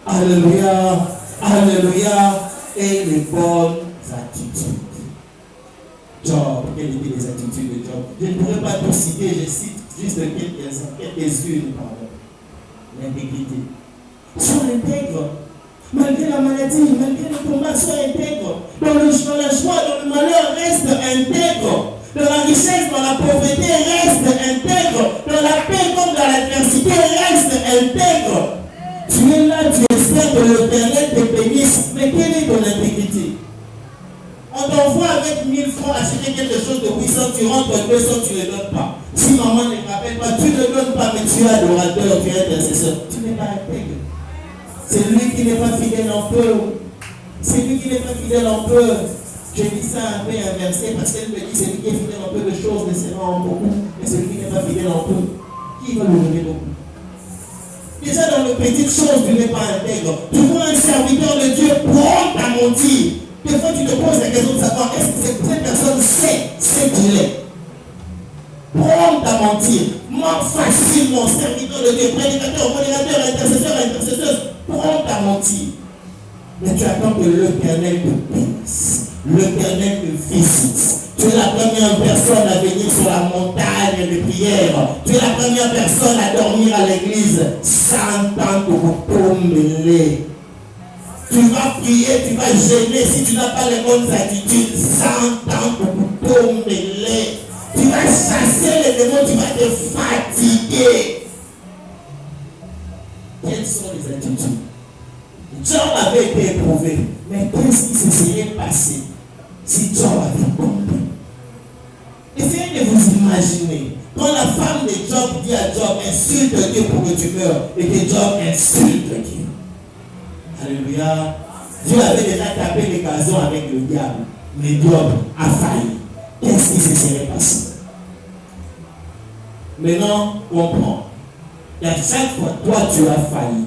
Alléluia. Alléluia. Et les bonnes attitudes. Job, quelles étaient les attitudes de Job? Je ne pourrais pas tout citer, je cite juste quelques-unes. L'intégrité. Sois intègre. Malgré la maladie, malgré le combat, sois intègre. Dans la joie, dans le malheur, reste intègre. Dans la richesse, dans la pauvreté, reste intègre. Dans la paix comme dans l'adversité, reste intègre. Tu es là, tu espères que l'Éternel te bénisse. Mais quelle est ton intégrité? On t'envoie avec 1000 francs acheter quelque chose de puissant, tu rentres 200, tu ne le donnes pas. Si maman ne te rappelle pas, tu ne le donnes pas, mais tu es adorateur, tu es intercesseur. Tu n'es pas intègre. C'est lui qui n'est pas fidèle en peu. C'est lui qui n'est pas fidèle en peu. Je dis ça un peu inversé parce qu'elle me dit c'est lui qui est fidèle en peu de choses, mais c'est en beaucoup. Mais celui qui n'est pas fidèle en peu, qui va lui donner beaucoup? Déjà dans les petites choses, tu n'es pas intègre. Tu vois un serviteur de Dieu prompt à mentir. Des fois, tu te poses la question de savoir est-ce que cette personne sait ce qu'il est. Prompt à mentir. Ment facilement, serviteur de Dieu, prédicateur, modérateur, intercesseur, prompt à mentir. Mais tu attends que l'Éternel te bénisse. L'Éternel te visite. Tu es la première personne à venir sur la montagne de prière. Tu es la première personne à dormir à l'église sans tant que mêler. Tu vas prier, tu vas gêner si tu n'as pas les bonnes attitudes sans tant que mêler. Tu vas chasser les démons, tu vas te fatiguer. Quelles sont les attitudes? Job avait été éprouvé, mais qu'est-ce qui se serait passé si Job avait compris? Et c'est une que vous imaginez, quand la femme de Job dit à Job, insulte Dieu pour que tu meurs, et que Job insulte Dieu. Alléluia. Dieu avait déjà tapé les gazons avec le diable, mais Job a failli. Qu'est-ce qui se serait passé? Maintenant, comprends. Et à chaque fois, toi, tu as failli.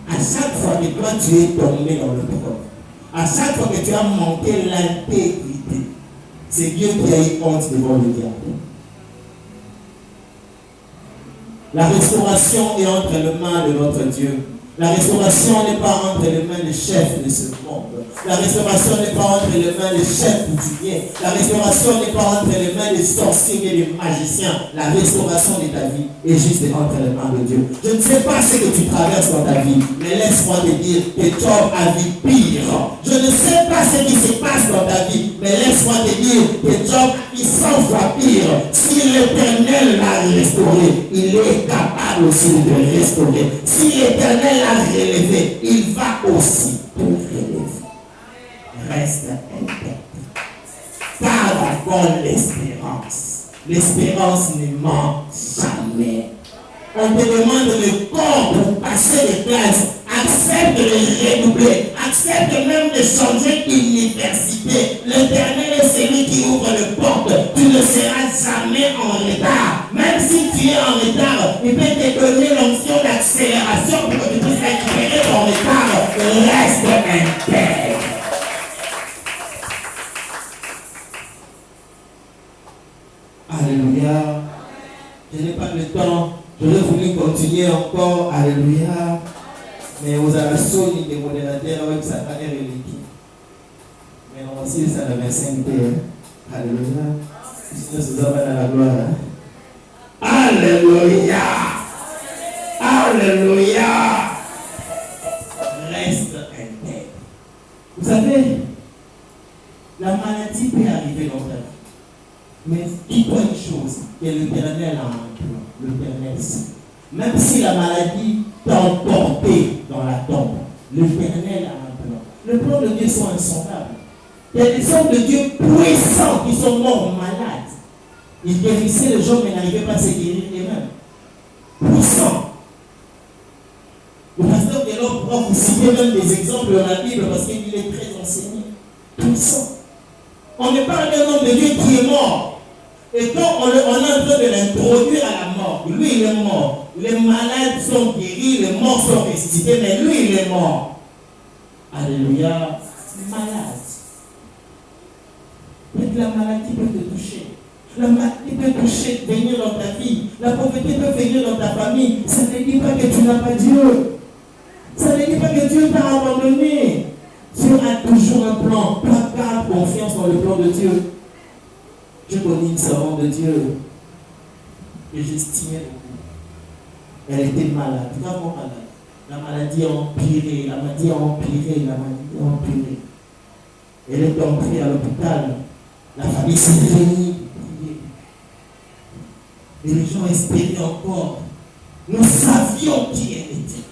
À chaque fois que toi, tu es tombé dans le problème, à chaque fois que tu as manqué l'intégrité, c'est Dieu qui a eu honte devant le diable. La restauration est entre les mains de notre Dieu. La restauration n'est pas entre les mains des chefs de ce monde. La restauration n'est pas entre les mains des chefs coutumiers. La restauration n'est pas entre les mains des sorciers et des magiciens. La restauration de ta vie est juste entre les mains de Dieu. Je ne sais pas ce que tu traverses dans ta vie, mais laisse-moi te dire que Job a vu pire. Je ne sais pas ce qui se passe dans ta vie, mais laisse-moi te dire que Job a vu 100 fois pire. Si l'Éternel l'a restauré, il est capable aussi de restaurer. Si l'Éternel l'a relevé, il va aussi te relever. Reste intact. Garde encore l'espérance. L'espérance ne ment jamais. On te demande le corps pour passer les classes. Accepte de redoubler. Accepte même de changer d'université. L'Éternel est celui qui ouvre les portes. Tu ne seras jamais en retard. Même si tu es en retard, il peut te donner l'onction d'accélération pour que tu puisses récupérer ton retard. Reste intègre. Alléluia. Je n'ai pas le temps. J'aurais voulu continuer encore. Alléluia. Mais vous avez sonné des modérateurs avec sa manière religieux. Mais on aussi, ça a 25 heures. Alléluia. Sinon, c'est ça va dans la gloire. Alléluia. Alléluia. Reste intègre. Vous savez, la maladie peut arriver dans ta vie. Mais dis-toi une chose, que l'Éternel a un plan. L'Éternel sait. Même si la maladie t'a emporté dans la tombe, l'Éternel a un plan. Les plans de Dieu sont insondables. Il y a des hommes de Dieu puissants qui sont morts malades. Ils guérissaient les gens mais n'arrivaient pas à se guérir eux-mêmes. Puissants. Le pasteur Guélon pourra vous citer même des exemples dans la Bible parce qu'il est très enseigné. Puissant. On ne parle d'un homme de Dieu qui est mort. Et quand on est en train de l'introduire à la mort, lui il est mort. Les malades sont guéris, les morts sont ressuscités, mais lui il est mort. Alléluia. Malade. Mais la maladie peut te toucher. La maladie peut toucher, venir dans ta vie. La pauvreté peut venir dans ta famille. Ça ne dit pas que tu n'as pas Dieu. Ça ne dit pas que Dieu t'a abandonné. Dieu a toujours un plan. Garde confiance dans le plan de Dieu. Je connais une servante de Dieu que j'estimais beaucoup. Elle était malade, gravement malade. La maladie a empiré, la maladie a empiré, la maladie a empiré. Elle est entrée à l'hôpital. La famille s'est réunie pour prier. Et les gens espéraient encore. Nous savions qui elle était.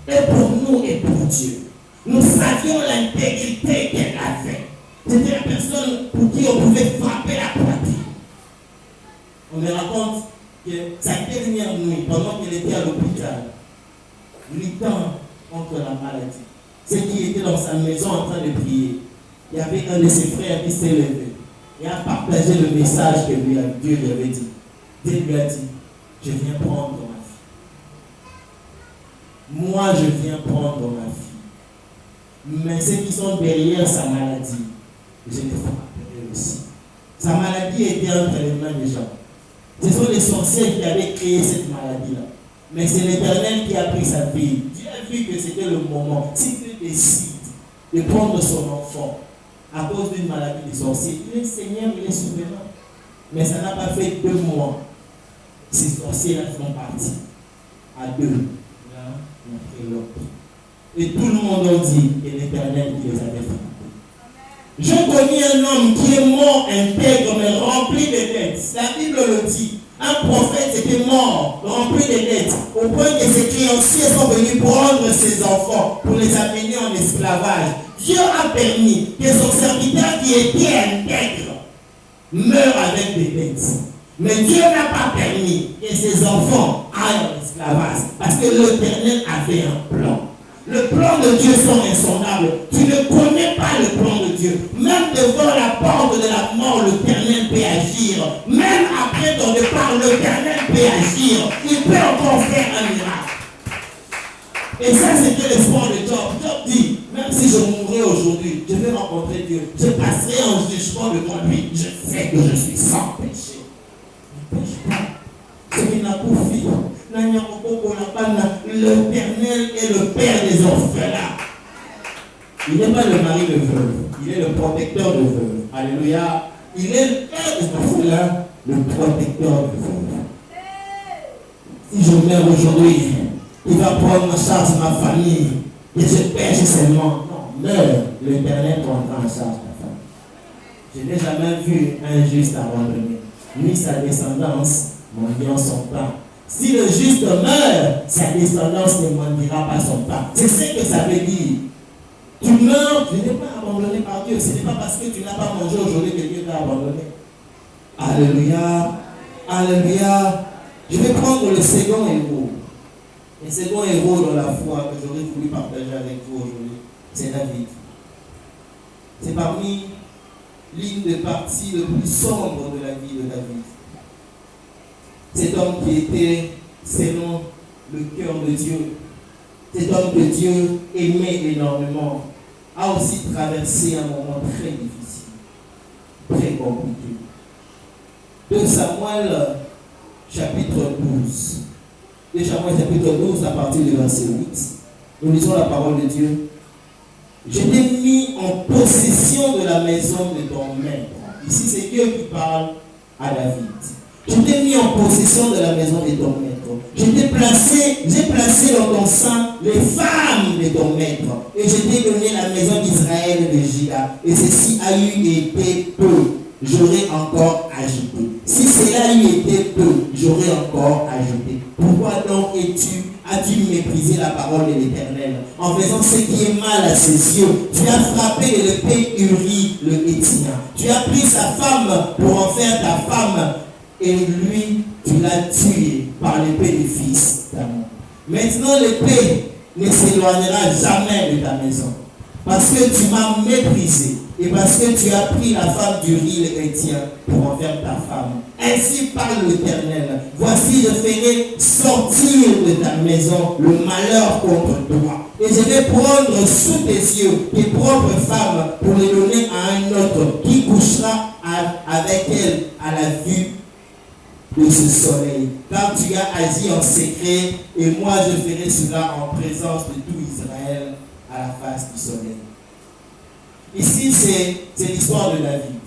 Et pour nous et pour Dieu. Nous savions l'intégrité qu'elle avait. C'était la personne pour qui on pouvait frapper la poitrine. On me raconte que sa dernière nuit, pendant qu'elle était à l'hôpital, luttant contre la maladie, celle qui était dans sa maison en train de prier, il y avait un de ses frères qui s'est levé et a partagé le message que Dieu lui avait dit. Dieu lui a dit, je viens prendre ma fille. Moi, je viens prendre ma fille. Mais ceux qui sont derrière sa maladie, je les frapperai aussi. Sa maladie était entre les mains des gens. Ce sont les sorciers qui avaient créé cette maladie-là. Mais c'est l'Éternel qui a pris sa fille. Dieu a vu que c'était le moment. Si Dieu décide de prendre son enfant à cause d'une maladie des sorciers, il est Seigneur, il est souverain. Mais ça n'a pas fait 2 mois. Ces sorciers-là sont partis à 2, l'un après l'autre. Et tout le monde a dit que l'Éternel qui les avait frappés. Je connais un homme qui est mort intègre mais rempli de dettes. La Bible le dit. Un prophète était mort, rempli de dettes, au point que ses créanciers sont venus prendre ses enfants pour les amener en esclavage. Dieu a permis que son serviteur qui était intègre meurent avec des bêtes. Mais Dieu n'a pas permis que ses enfants aillent en esclavage parce que l'Éternel avait un plan. Le plan de Dieu sont insondables. Tu ne connais pas le plan de Dieu. Même devant la porte de la mort, l'Éternel peut agir. Même après ton départ, l'Éternel peut agir. Il peut encore faire un miracle. Et ça, c'était l'espoir de Job. Job dit, même si je mourrais aujourd'hui, je vais rencontrer Dieu. Je passerai en jugement devant lui. Je sais que je suis sans péché. Ne pêche pas. Ce qui n'a pas fait. L'Éternel est le Père des orphelins. Il n'est pas le mari de veuve. Il est le protecteur de veuve. Alléluia. Il est le Père des orphelins, le protecteur de veuve. Si je meurs aujourd'hui, il va prendre en charge ma famille. Et je pêche seulement. Non, meurs. L'Éternel prendra en charge ma famille. Je n'ai jamais vu un juste abandonné, ni sa descendance mendiant son pain. Si le juste meurt, sa descendance ne mendiera pas son pain. C'est ce que ça veut dire. Tu meurs, tu n'es pas abandonné par Dieu. Ce n'est pas parce que tu n'as pas mangé aujourd'hui que Dieu t'a abandonné. Alléluia. Alléluia. Je vais prendre le second héros. Le second héros dans la foi que j'aurais voulu partager avec vous aujourd'hui, c'est David. C'est parmi l'une des parties les plus sombres de la vie de David. Cet homme qui était selon le cœur de Dieu, cet homme que Dieu aimait énormément, a aussi traversé un moment très difficile, très compliqué. 2 Samuel chapitre 12. 2 Samuel chapitre 12 à partir du verset 8. Nous lisons la parole de Dieu. Je t'ai mis en possession de la maison de ton maître. Ici c'est Dieu qui parle à David. Je t'ai mis en possession de la maison de ton maître. J'ai placé dans ton sein les femmes de ton maître. Et je t'ai donné la maison d'Israël et de Juda. Et ceci a eu été peu. J'aurais encore ajouté. Si cela a eu été peu, j'aurais encore ajouté. Pourquoi donc as-tu méprisé la parole de l'Éternel en faisant ce qui est mal à ses yeux? Tu as frappé de l'épée Uri le Héthien. Tu as pris sa femme pour en faire ta femme. Et lui, tu l'as tué par l'épée des fils d'Ammon. Maintenant, l'épée ne s'éloignera jamais de ta maison. Parce que tu m'as méprisé. Et parce que tu as pris la femme d'Uri le Héthien pour en faire ta femme. Ainsi parle l'Éternel. Voici, je ferai sortir de ta maison le malheur contre toi. Et je vais prendre sous tes yeux tes propres femmes pour les donner à un autre qui couchera avec elle à la vue de ce soleil, car tu as agi en secret, et moi je ferai cela en présence de tout Israël à la face du soleil. Ici, c'est l'histoire de David.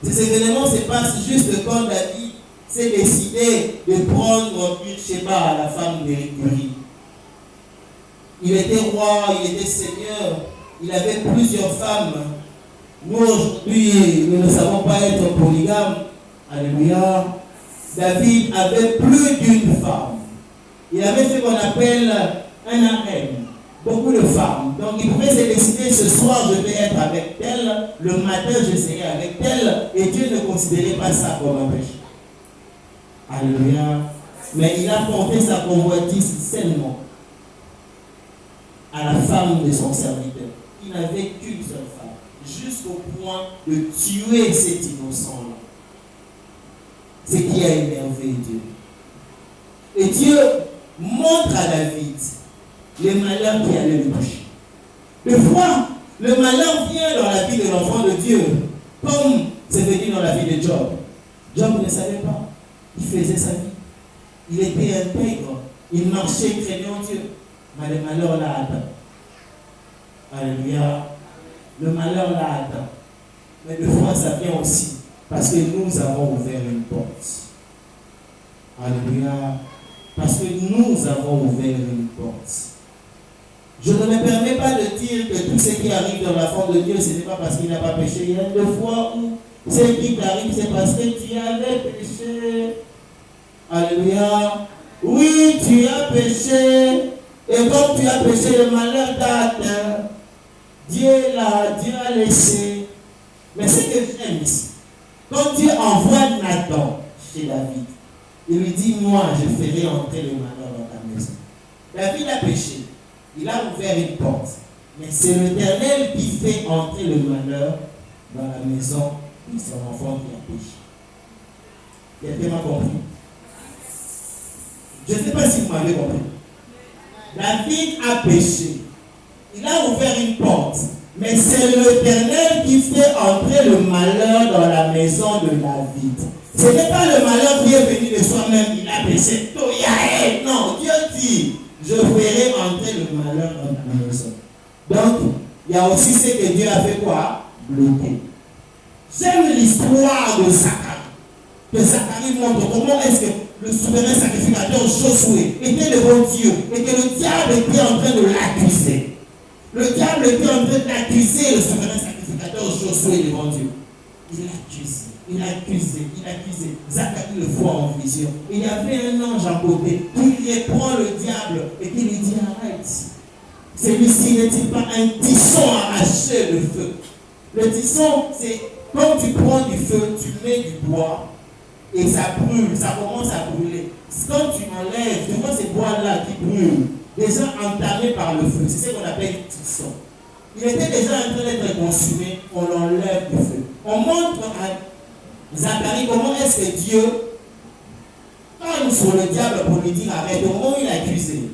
Ces événements se passent juste quand David s'est décidé de prendre Bathsheba, la femme d'Uri. Il était roi, il était seigneur, il avait plusieurs femmes. Nous aujourd'hui, nous ne savons pas être polygames. Alléluia. David avait plus d'une femme. Il avait ce qu'on appelle un harem. Beaucoup de femmes. Donc il pouvait se décider, ce soir je vais être avec elle, le matin je serai avec elle, et Dieu ne considérait pas ça comme un péché. Alléluia. Mais il a porté sa convoitise seulement à la femme de son serviteur. Il n'avait qu'une seule femme, jusqu'au point de tuer cet innocent-là. Ce qui a énervé Dieu. Et Dieu montre à David les malheurs qui allaient lui toucher. Des fois, le malheur vient dans la vie de l'enfant de Dieu, comme c'est venu dans la vie de Job. Job ne savait pas. Il faisait sa vie. Il était intègre. Il marchait craignant Dieu. Mais le malheur l'a atteint. Alléluia. Le malheur l'a atteint. Mais des fois, ça vient aussi parce que nous avons ouvert une porte. Alléluia. Parce que nous avons ouvert une porte. Je ne me permets pas de dire que tout ce qui arrive dans la forme de Dieu, ce n'est pas parce qu'il n'a pas péché. Il y a des fois où ce qui t'arrive, c'est parce que tu avais péché. Alléluia. Oui, tu as péché. Et comme tu as péché, le malheur t'a atteint. Dieu a laissé. Mais ce que j'aime ici, Quand Dieu envoie Nathan chez David, il lui dit, moi, je ferai entrer le malheur dans ta maison. David a péché. Il a ouvert une porte. Mais c'est l'Éternel qui fait entrer le malheur dans la maison de son enfant qui a péché. Quelqu'un m'a compris? Je ne sais pas si vous m'avez compris. David a péché. Il a ouvert une porte. Mais c'est l'Éternel qui fait entrer le malheur dans la maison de David. Ce n'est pas le malheur qui est venu de soi-même, il a péché. Non, Dieu dit, je ferai entrer le malheur dans ta maison. Donc, il y a aussi ce que Dieu a fait quoi? Bloquer. J'aime l'histoire de Zacharie. Que Zacharie montre comment est-ce que le souverain sacrificateur Josué était devant Dieu et que le diable était en train de l'accuser. Le diable était en train d'accuser le souverain sacrificateur Josué devant Dieu. Il accusait. Zacharie le voit en vision. Il y avait un ange à côté qui reprend le diable et qui lui dit arrête. Celui-ci n'est-il pas un tisson arraché de feu? Le tisson, c'est quand tu prends du feu, tu mets du bois et ça brûle, ça commence à brûler. Quand tu enlèves, tu vois ces bois-là qui brûlent, déjà entamés par le feu, c'est ce qu'on appelle tisson. Il était déjà en train d'être consumé, on l'enlève du feu. On montre à Zacharie comment est-ce que Dieu parle sur le diable pour lui dire arrête, au moment où il est accusé.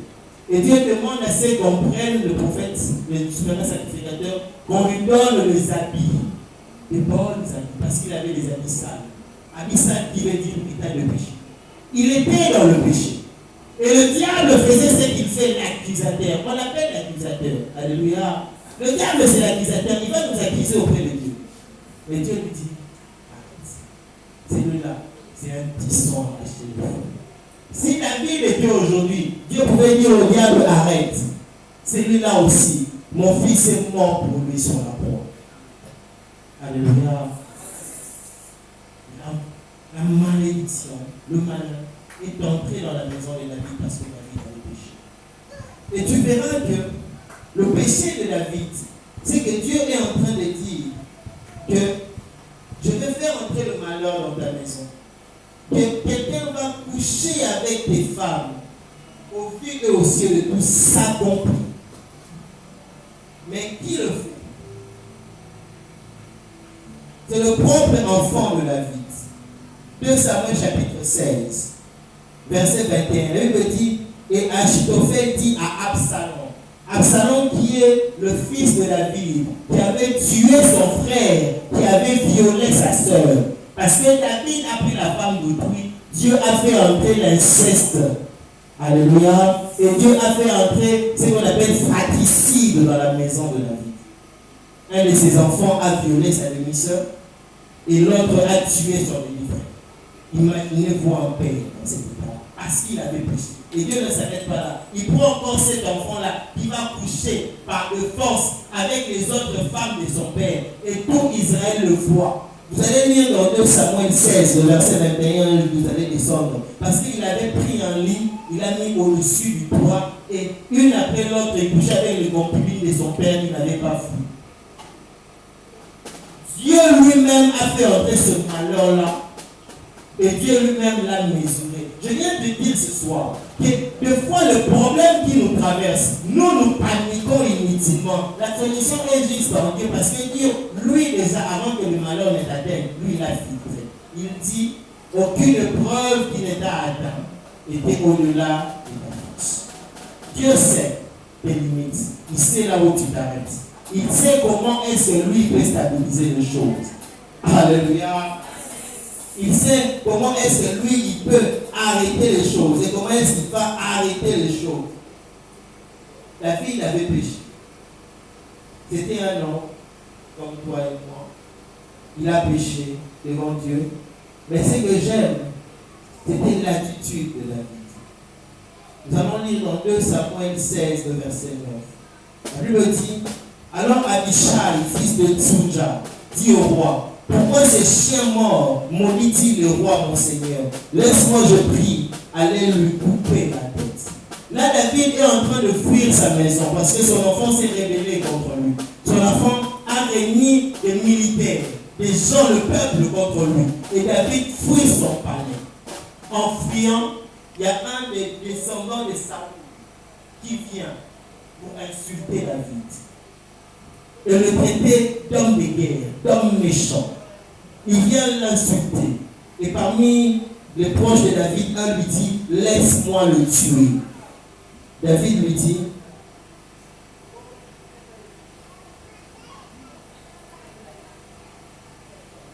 Et Dieu demande à ce qu'on prenne le prophète, le souverain sacrificateur, qu'on lui donne les habits, des bonnes habits, parce qu'il avait des habits sales. Habits sales qui veut dire état de péché. Il était dans le péché. Et le diable faisait ce qu'il fait, l'accusateur. On l'appelle l'accusateur. Alléluia. Le diable, c'est l'accusateur. Il va nous accuser auprès de Dieu. Mais Dieu lui dit, arrête. Celui-là, c'est un tisson acheté de feu. Si David était aujourd'hui, Dieu pouvait dire au diable, arrête. Celui-là aussi, mon fils est mort pour lui sur la croix. Alléluia. La malédiction, le malheur est entré dans la maison de David parce que David avait péché. Et tu verras que le péché de David, c'est que Dieu est en train de dire que je vais faire entrer le malheur dans ta maison. Que quelqu'un va coucher avec tes femmes au vu et au ciel de tout s'accomplit. Mais qui le fait? C'est le propre enfant de David. 2 Samuel chapitre 16, verset 21. La Bible dit, et Achitophel dit à Absalom, Absalom qui est le fils de David, qui avait tué son frère, qui avait violé sa sœur. Parce que David a pris la femme d'autrui, Dieu a fait entrer l'inceste. Alléluia. Et Dieu a fait entrer ce qu'on appelle fratricide dans la maison de David. Un de ses enfants a violé sa demi-sœur et l'autre a tué son demi-frère. Imaginez-vous en paix dans cet état, parce qu'il avait péché. Et Dieu ne s'arrête pas là. Il prend encore cet enfant-là qui va coucher par de force avec les autres femmes de son père. Et tout Israël le voit. Vous allez lire dans 2 Samuel 16, le verset 21, vous allez descendre. Parce qu'il avait pris un lit, il a mis au-dessus du toit, et une après l'autre, il couchait avec les concubines de son père, il n'avait pas fui. Dieu lui-même a fait entrer ce malheur-là. Et Dieu lui-même l'a mesuré. Je viens de dire ce soir que des fois le problème qui nous traverse, nous paniquons inutilement. La solution est juste en Dieu parce que Dieu, lui déjà, avant que le malheur ne t'atteigne, lui il a filtré. Il dit, aucune preuve qui ne t'a atteint était au-delà de ta force. Dieu sait tes limites. Il sait là où tu t'arrêtes. Il sait comment est-ce que lui peut stabiliser les choses. Alléluia. Il sait comment est-ce que lui, il peut arrêter les choses. Et comment est-ce qu'il va arrêter les choses. La fille avait péché. C'était un homme, comme toi et moi. Il a péché devant Dieu. Mais ce que j'aime, c'était l'attitude de David. Nous allons lire dans 2 Samuel 16, le verset 9. La Bible dit, alors Abishai, fils de Tsunja, dit au roi, pourquoi ces chiens morts maudit-il le roi, mon Seigneur? Laisse-moi, je prie, aller lui couper la tête. Là, David est en train de fuir sa maison parce que son enfant s'est rebellé contre lui. Son enfant a réuni des militaires, des gens, le peuple contre lui. Et David fuit son palais. En fuyant, il y a un des descendants de Saül qui vient pour insulter David. Et le traiter d'homme de guerre, d'homme méchant. Il vient l'insulter. Et parmi les proches de David, un lui dit, laisse-moi le tuer. David lui dit,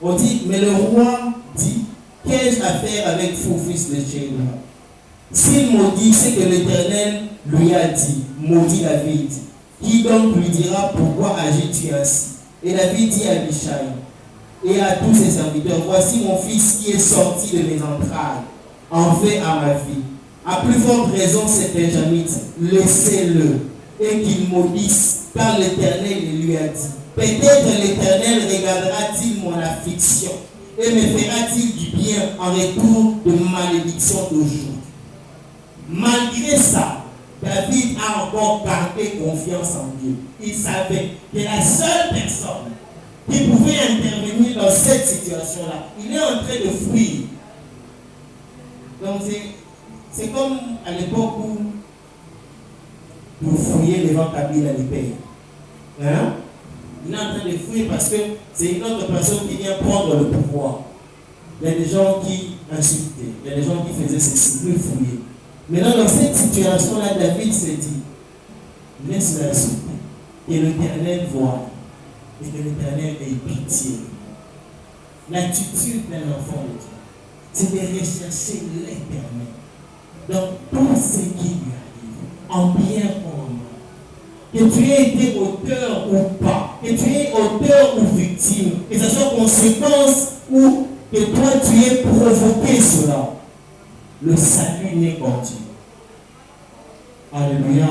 on dit, mais le roi dit, qu'ai-je à faire avec vous, fils de Jéhovah? S'il maudit, c'est que l'Éternel lui a dit, maudit David. Qui donc lui dira, pourquoi agis-tu ainsi? Et David dit à Abishai et à tous ses serviteurs, voici mon fils qui est sorti de mes entrailles, en fait à ma vie. À plus forte raison, c'est Benjamite, laissez-le, et qu'il maudisse, car l'Éternel lui a dit. Peut-être l'Éternel regardera-t-il mon affliction et me fera-t-il du bien en retour de malédiction d'aujourd'hui. Malgré ça, David a encore gardé confiance en Dieu. Il savait que la seule personne qui pouvait intervenir dans cette situation-là, il est en train de fuir. Donc c'est comme à l'époque où vous fouillez devant Kabila les pères. Hein? Il est en train de fuir parce que c'est une autre personne qui vient prendre le pouvoir. Il y a des gens qui insultaient, il y a des gens qui faisaient ceci, lui fouiller. Maintenant, dans cette situation-là, David s'est dit, laisse-le insulter, que l'Éternel voit, et que l'Éternel ait pitié. L'attitude d'un enfant de Dieu, c'est de rechercher l'Éternel dans tout ce qui lui arrive, en bien ou en mal. Que tu aies été auteur ou pas, que tu es auteur ou victime, que ce soit conséquence ou que toi tu aies provoqué cela, le salut n'est qu'en Dieu. Alléluia.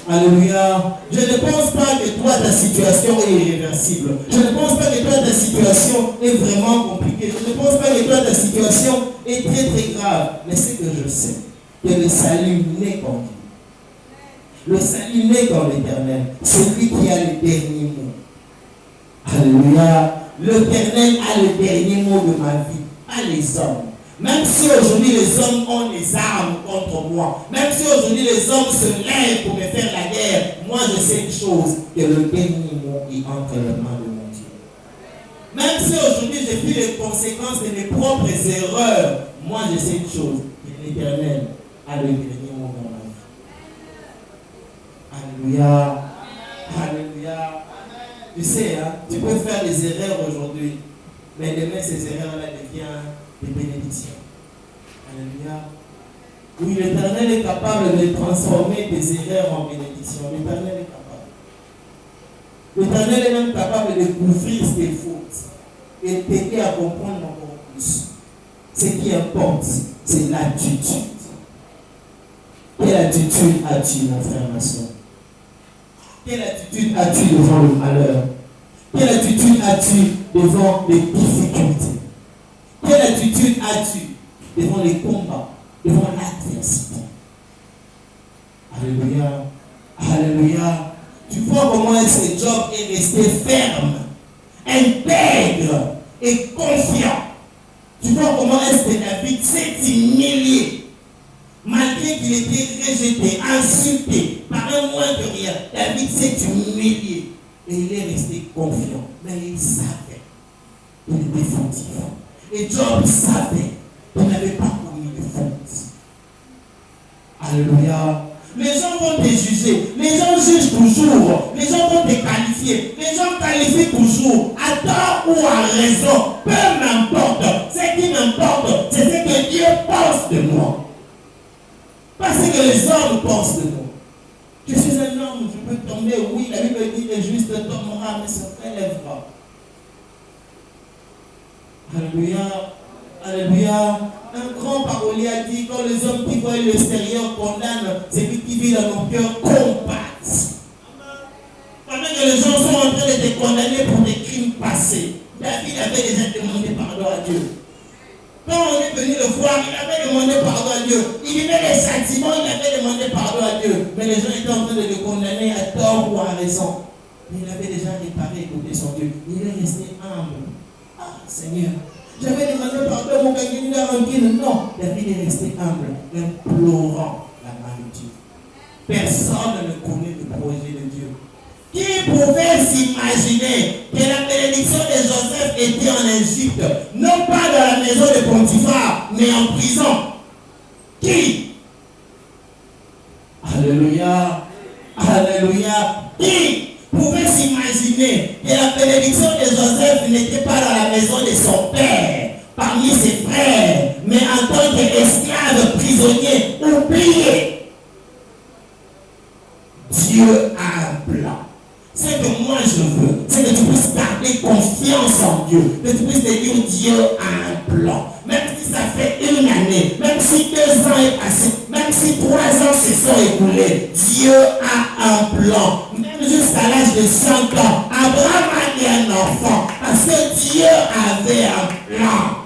Alléluia. Je ne pense pas que toi ta situation est irréversible. Je ne pense pas que toi ta situation est vraiment compliquée. Je ne pense pas que toi ta situation est très très grave. Mais c'est que je sais que le salut n'est qu'en Dieu. Le salut n'est qu'en l'Éternel. C'est lui qui a le dernier mot. Alléluia. L'Éternel a le dernier mot de ma vie, pas les hommes. Même si aujourd'hui les hommes ont les armes contre moi, même si aujourd'hui les hommes se lèvent pour me faire la guerre, moi je sais une chose, que le dernier mot est entre les mains de mon Dieu. Même si aujourd'hui je vis les conséquences de mes propres erreurs, moi je sais une chose, que l'Éternel a le dernier mot dans ma vie. Alléluia. Alléluia. Tu sais, hein, tu peux faire des erreurs aujourd'hui, mais demain ces erreurs-là deviennent des bénédictions. Alléluia. Oui, l'Éternel est capable de transformer des erreurs en bénédictions. L'Éternel est capable. L'Éternel est même capable de couvrir tes fautes et t'aider à comprendre encore plus. Ce qui importe, c'est l'attitude. Quelle attitude as-tu, mon frère, ma soeur? Quelle attitude as-tu devant le malheur? Quelle attitude as-tu devant les difficultés? Quelle attitude as-tu devant les combats, devant l'adversité? Alléluia. Alléluia. Tu vois comment est-ce que Job est resté ferme, intègre et confiant. Tu vois comment est-ce que David s'est humilié. Malgré qu'il était rejeté, insulté par un moins que rien, David s'est humilié. Et il est resté confiant. Mais il savait qu'il était fautif. Et Job savait qu'il n'avait pas commis de faute. Alléluia. Les gens vont te juger. Les gens jugent toujours. Les gens vont te qualifier. Les gens qualifient toujours. À tort ou à raison. Peu m'importe. Ce qui m'importe, c'est ce que Dieu pense de moi. Pas ce que les hommes pensent de moi. Je suis un homme, je peux tomber. Oui, la Bible dit que le juste tombera, mais se relèvera. Alléluia. Alléluia. Un grand parolier a dit, quand les hommes qui voient l'extérieur condamnent, c'est lui qui vit dans nos cœurs compatent. Pendant que les gens sont en train de te condamner pour des crimes passés, David avait déjà demandé pardon à Dieu. Quand on est venu le voir, il avait demandé pardon à Dieu. Il vivait les sentiments, il avait demandé pardon à Dieu. Mais les gens étaient en train de le condamner à tort ou à raison. Mais il avait déjà réparé et écouté son Dieu. Il est resté humble. Ah, Seigneur, j'avais demandé pardon pour quelqu'un qui a rempli. Non, David est resté humble, implorant la main de Dieu. Personne ne connaît le projet de Dieu. Qui pouvait s'imaginer que la bénédiction de Joseph était en Égypte, non pas dans la maison de Potiphar, mais en prison? Qui? Alléluia. Alléluia. Qui pouvait s'imaginer que la bénédiction de Joseph n'était pas dans la maison de son père, parmi ses frères, mais en tant qu'esclave, prisonnier, oublié? Dieu a un plan. Ce que moi je veux, c'est que tu puisses garder confiance en Dieu, que tu puisses te dire Dieu a un plan. Même si ça fait une année, même si 2 ans est passé, même si 3 ans se sont écoulés, Dieu a un plan. Même jusqu'à l'âge de 100 ans, Abraham a eu un enfant parce que Dieu avait un plan.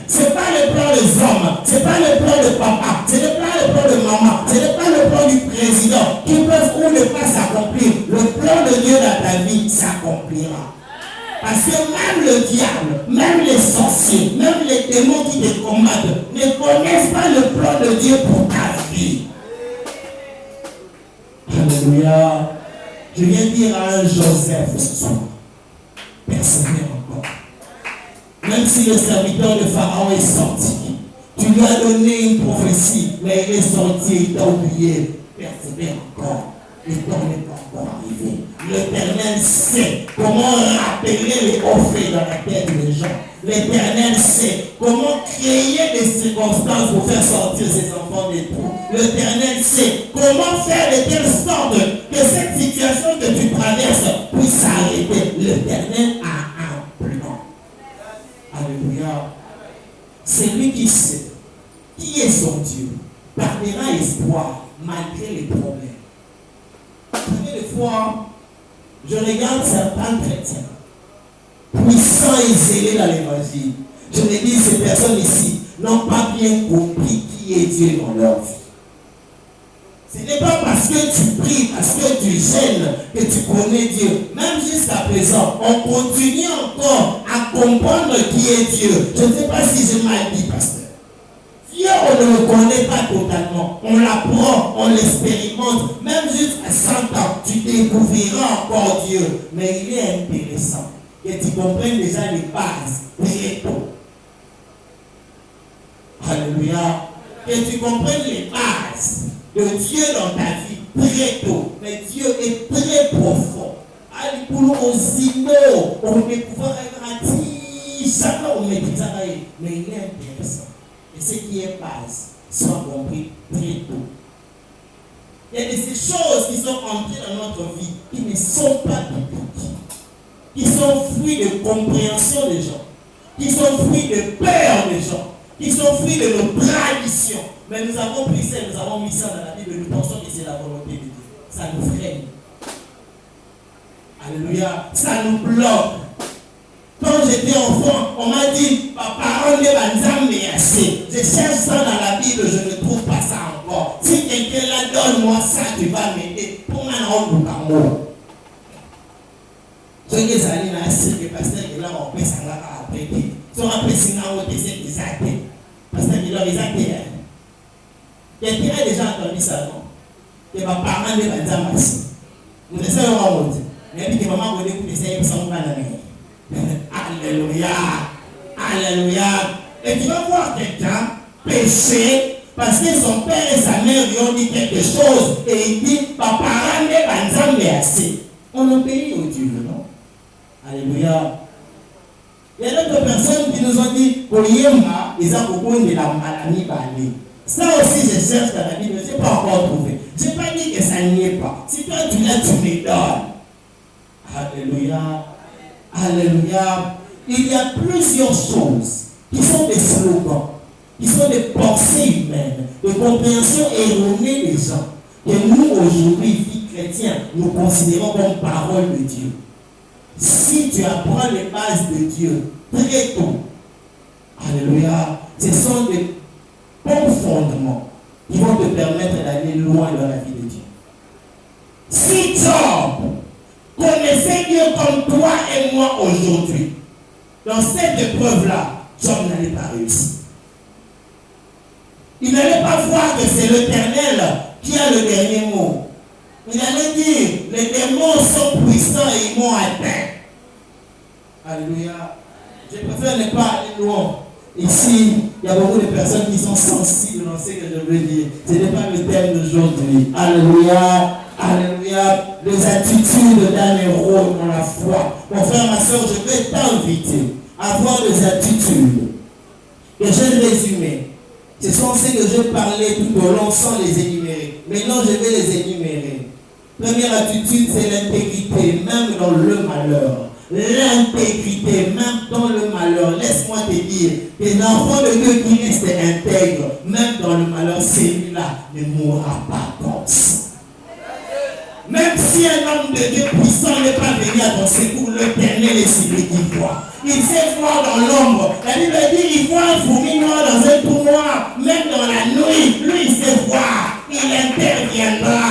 Ce n'est pas le plan des hommes, ce n'est pas le plan de papa, ce n'est pas le plan de maman, ce n'est pas le plan du président qui peuvent ou ne pas s'accomplir. Le plan de Dieu dans ta vie s'accomplira. Parce que même le diable, même les sorciers, même les démons qui te combattent ne connaissent pas le plan de Dieu pour ta vie. Alléluia. Je viens dire à un Joseph ce soir, persévère encore. Même si le serviteur de Pharaon est sorti, tu lui as donné une prophétie, mais il est sorti, il t'a oublié. Persévère encore. Le temps n'est pas encore arrivé. L'Éternel sait comment rappeler les hauts faits dans la tête des gens. L'Éternel sait comment créer des circonstances pour faire sortir ses enfants des trous. L'Éternel sait comment faire de telle sorte que cette situation que tu traverses puisse s'arrêter. L'Éternel a un plan. Alléluia. C'est lui qui sait qui est son Dieu. Gardera espoir malgré les problèmes. Combien de fois je regarde certains chrétiens puissants et zélés dans l'évangile, je me dis ces personnes ici n'ont pas bien compris qui est Dieu dans leur vie. Ce n'est pas parce que tu pries, parce que tu gênes que tu connais Dieu. Même jusqu'à présent, on continue encore à comprendre qui est Dieu. Je ne sais pas si j'ai mal dit, pasteur. Dieu, on ne le connaît pas totalement. On l'apprend, on l'expérimente. Même jusqu'à 100 ans, tu découvriras encore Dieu. Mais il est intéressant que tu comprennes déjà les bases très tôt. Alléluia. Que tu comprennes les bases de Dieu dans ta vie très tôt. Mais Dieu est très profond. Pour nous aussi, on découvre gratis. Chacun on maîtrise. Mais il est intéressant. Et ce qui est base soit compris très tôt. Il y a ces choses qui sont entrées dans notre vie qui ne sont pas bibliques, qui sont fruits de compréhension des gens, qui sont fruits de peur des gens, qui sont fruits de nos traditions. Mais nous avons pris ça, nous avons mis ça dans la Bible, nous pensons que c'est la volonté de Dieu. Ça nous freine. Alléluia. Ça nous bloque. Quand j'étais enfant, on m'a dit, papa, on est banzambe assez. Je cherche ça dans la Bible, je ne trouve pas ça encore. Si quelqu'un là donne-moi ça, tu vas m'aider. Pour moi, on ne peut pas. Les amis, le pasteur qui là, on peut s'en après. Si on a pris sinon, on essaie des actes. Pasteur qui là, les actes. Quelqu'un a déjà entendu ça, non? Que ma parent est banzambe assez. Vous êtes ça, on va dire. Mais puis que maman, vous écoutez ça, il me semble pas Alléluia. Alléluia. Et tu vas voir quelqu'un pécher parce que son père et sa mère lui ont dit quelque chose et il dit papa rende banzambe assez. On obéit au Dieu, non? Alléluia. Il y a d'autres personnes qui nous ont dit Koyemba, ils ont beaucoup de la maladie balée. Ça aussi, je cherche dans la Bible, je n'ai pas encore trouvé. Je n'ai pas dit que ça n'y est pas. Si toi tu l'as, tu me donnes. Alléluia. Alléluia. Il y a plusieurs choses qui sont des slogans, qui sont des pensées humaines, de compréhension erronée des gens, que nous aujourd'hui, filles chrétiens, nous considérons comme parole de Dieu. Si tu apprends les bases de Dieu très tôt, alléluia, ce sont des bons fondements qui vont te permettre d'aller loin dans la vie de Dieu. Si Job connaissait Dieu comme toi et moi aujourd'hui, dans dans cette épreuve-là, Job n'allait pas réussir. Il n'allait pas voir que c'est l'Éternel qui a le dernier mot. Il allait dire, les démons sont puissants et ils m'ont atteint. Alléluia. Je préfère ne pas aller loin. Ici, il y a beaucoup de personnes qui sont sensibles dans ce que je veux dire. Ce n'est pas le thème d'aujourd'hui. Alléluia. Alléluia. Les attitudes d'un héros dans la foi. Mon frère, ma soeur, je vais t'inviter à avoir des attitudes que j'ai résumées. Ce sont ceux que je parlais tout au long sans les énumérer. Maintenant, je vais les énumérer. Première attitude, c'est l'intégrité, même dans le malheur. L'intégrité, même dans le malheur. Laisse-moi te dire, les enfants de Dieu qui restent intègres, même dans le malheur, celui-là ne mourra pas comme ça. Même si un homme de Dieu puissant n'est pas venu à ton secours, l'Éternel est celui qui voit. Il sait voir dans l'ombre. La Bible dit, il voit un fourmi noir dans un trou noir. Même dans la nuit, lui, il sait voir. Il interviendra.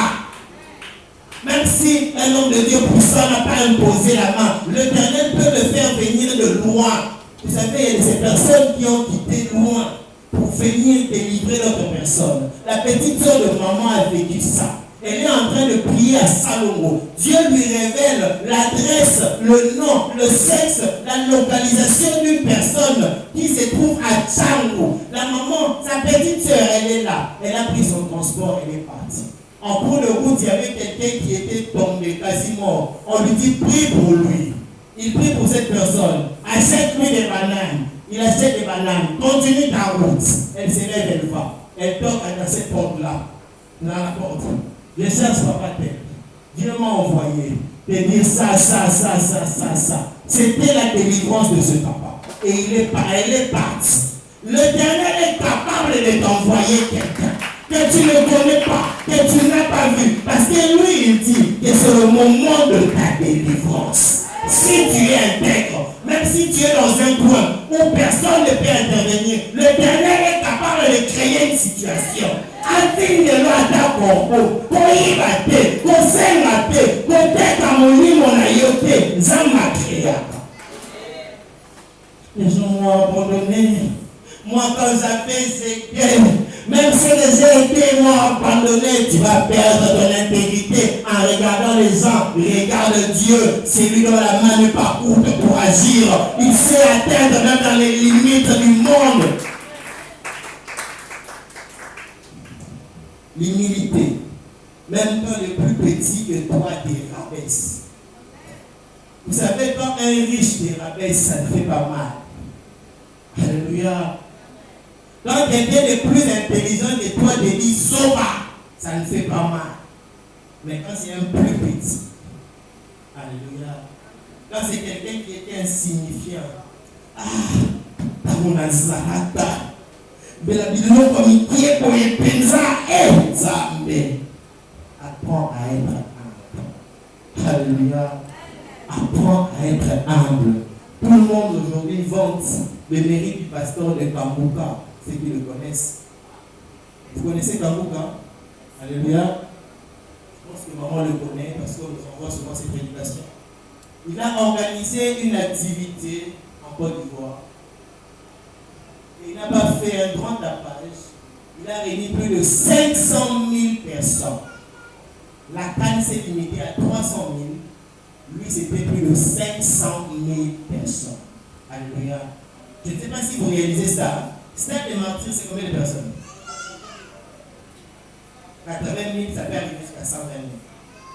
Même si un homme de Dieu puissant n'a pas imposé la main, l'Éternel peut le faire venir de loin. Vous savez, il y a ces personnes qui ont quitté loin pour venir délivrer l'autre personne. La petite soeur de maman a vécu ça. Elle est en train de prier à Salomon. Dieu lui révèle l'adresse, le nom, le sexe, la localisation d'une personne qui se trouve à Tchangou. La maman, sa petite soeur, elle est là. Elle a pris son transport, elle est partie. En cours de route, il y avait quelqu'un qui était tombé, quasi mort. On lui dit, prie pour lui. Il prie pour cette personne. Achète-lui des bananes. Il achète des bananes. Continue ta route. Elle se lève, elle va. Elle toque à cette porte-là. Dans la porte. Je cherche papa tête. Dieu m'a envoyé de dire ça. C'était la délivrance de ce papa. Et elle est partie. L'Éternel est capable de t'envoyer quelqu'un que tu ne connais pas, que tu n'as pas vu. Parce que lui, il dit que c'est le moment de ta délivrance. Si tu es intègre, même si tu es dans un coin où personne ne peut intervenir, l'Éternel est capable de créer une situation. Atteindre-le à ta corpo, koyibate, kosengate, koteka molimo na yote, zama créata. Les gens m'ont abandonné. Moi, quand j'avais Ézéchiel, même si les héritiers m'ont abandonné, tu vas perdre ton intégrité en regardant les gens. Regarde Dieu, c'est lui dont la main n'est pas courte pour agir. Il sait atteindre même dans les limites du monde. L'humilité, même quand le plus petit que toi te rabaisse. Vous savez, quand un riche te rabaisse, ça ne fait pas mal. Alléluia. Quand quelqu'un de plus intelligent que toi te dit Soba, ça ne fait pas mal. Mais quand c'est un plus petit, alléluia. Quand c'est quelqu'un qui était insignifiant, mon azarata. Bela biloko mikie koyepenza Nzambe. Apprends à être humble. Alléluia. Apprends à être humble. Tout le monde aujourd'hui vante le mérite du pasteur de Kambuka, ceux qui le connaissent. Vous connaissez Kambuka? Alléluia. Je pense que maman le connaît parce qu'on nous envoie souvent ses prédications. Il a organisé une activité en Côte d'Ivoire. Il n'a pas fait un grand tapage. Il a réuni plus de 500 000 personnes. La canne s'est limitée à 300 000. Lui, c'était plus de 500 000 personnes. Alléluia. Je ne sais pas si vous réalisez ça. Stade des martyrs, c'est combien de personnes? 80 000, ça peut arriver jusqu'à 120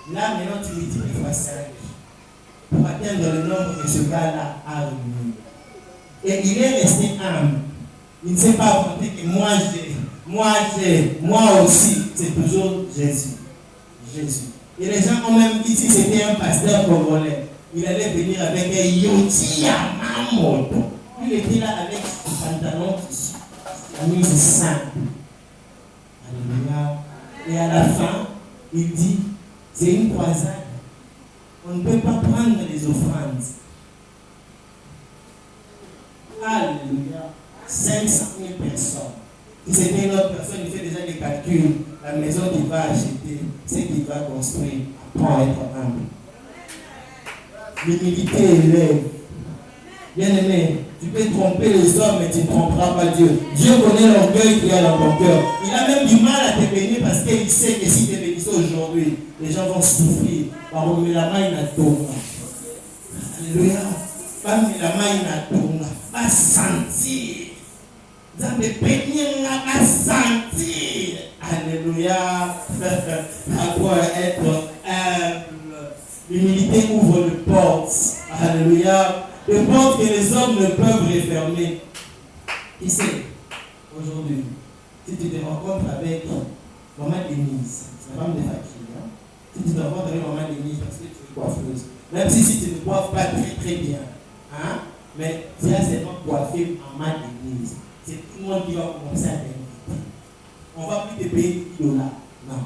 000. Là, maintenant, tu multiplies fois 5 pour atteindre le nombre que ce gars-là a réuni. Et il est resté humble. Il ne s'est pas vanté que moi aussi, c'est toujours Jésus. Jésus. Et les gens ont même dit si c'était un pasteur congolais, il allait venir avec un Yoti Yamamoto. Il était là avec son pantalon, la mise simple. Alléluia. Et à la fin, il dit, c'est une croisade. On ne peut pas prendre les offrandes. Alléluia. 500 000 personnes. Si c'était une autre personne, il fait déjà des calculs. La maison qu'il va acheter, ce qu'il va construire, apprend à être humble. L'humilité élève. Bien-aimé, tu peux tromper les hommes, mais tu ne tromperas pas Dieu. Dieu connaît l'orgueil qu'il y a dans ton cœur. Il a même du mal à te bénir parce qu'il sait que si tu es béni aujourd'hui, les gens vont souffrir. Par contre, la main n'a tourné. Alléluia. Pas la main n'a tourné. Pas sentir. Vous avez béni, pas sentir. Alléluia. À quoi être humble. L'humilité ouvre les portes. Alléluia. Les portes que les hommes ne peuvent refermer. Qui sait, aujourd'hui, si tu te rencontres avec maman Denise, c'est la femme de Fakir, hein? Si tu te rencontres avec maman Denise parce que tu es coiffeuse, même si tu ne coiffes pas très très bien, hein? Mais tu as seulement coiffé maman Denise, c'est tout le monde qui va commencer à t'inviter. On ne va plus te payer $10. Non.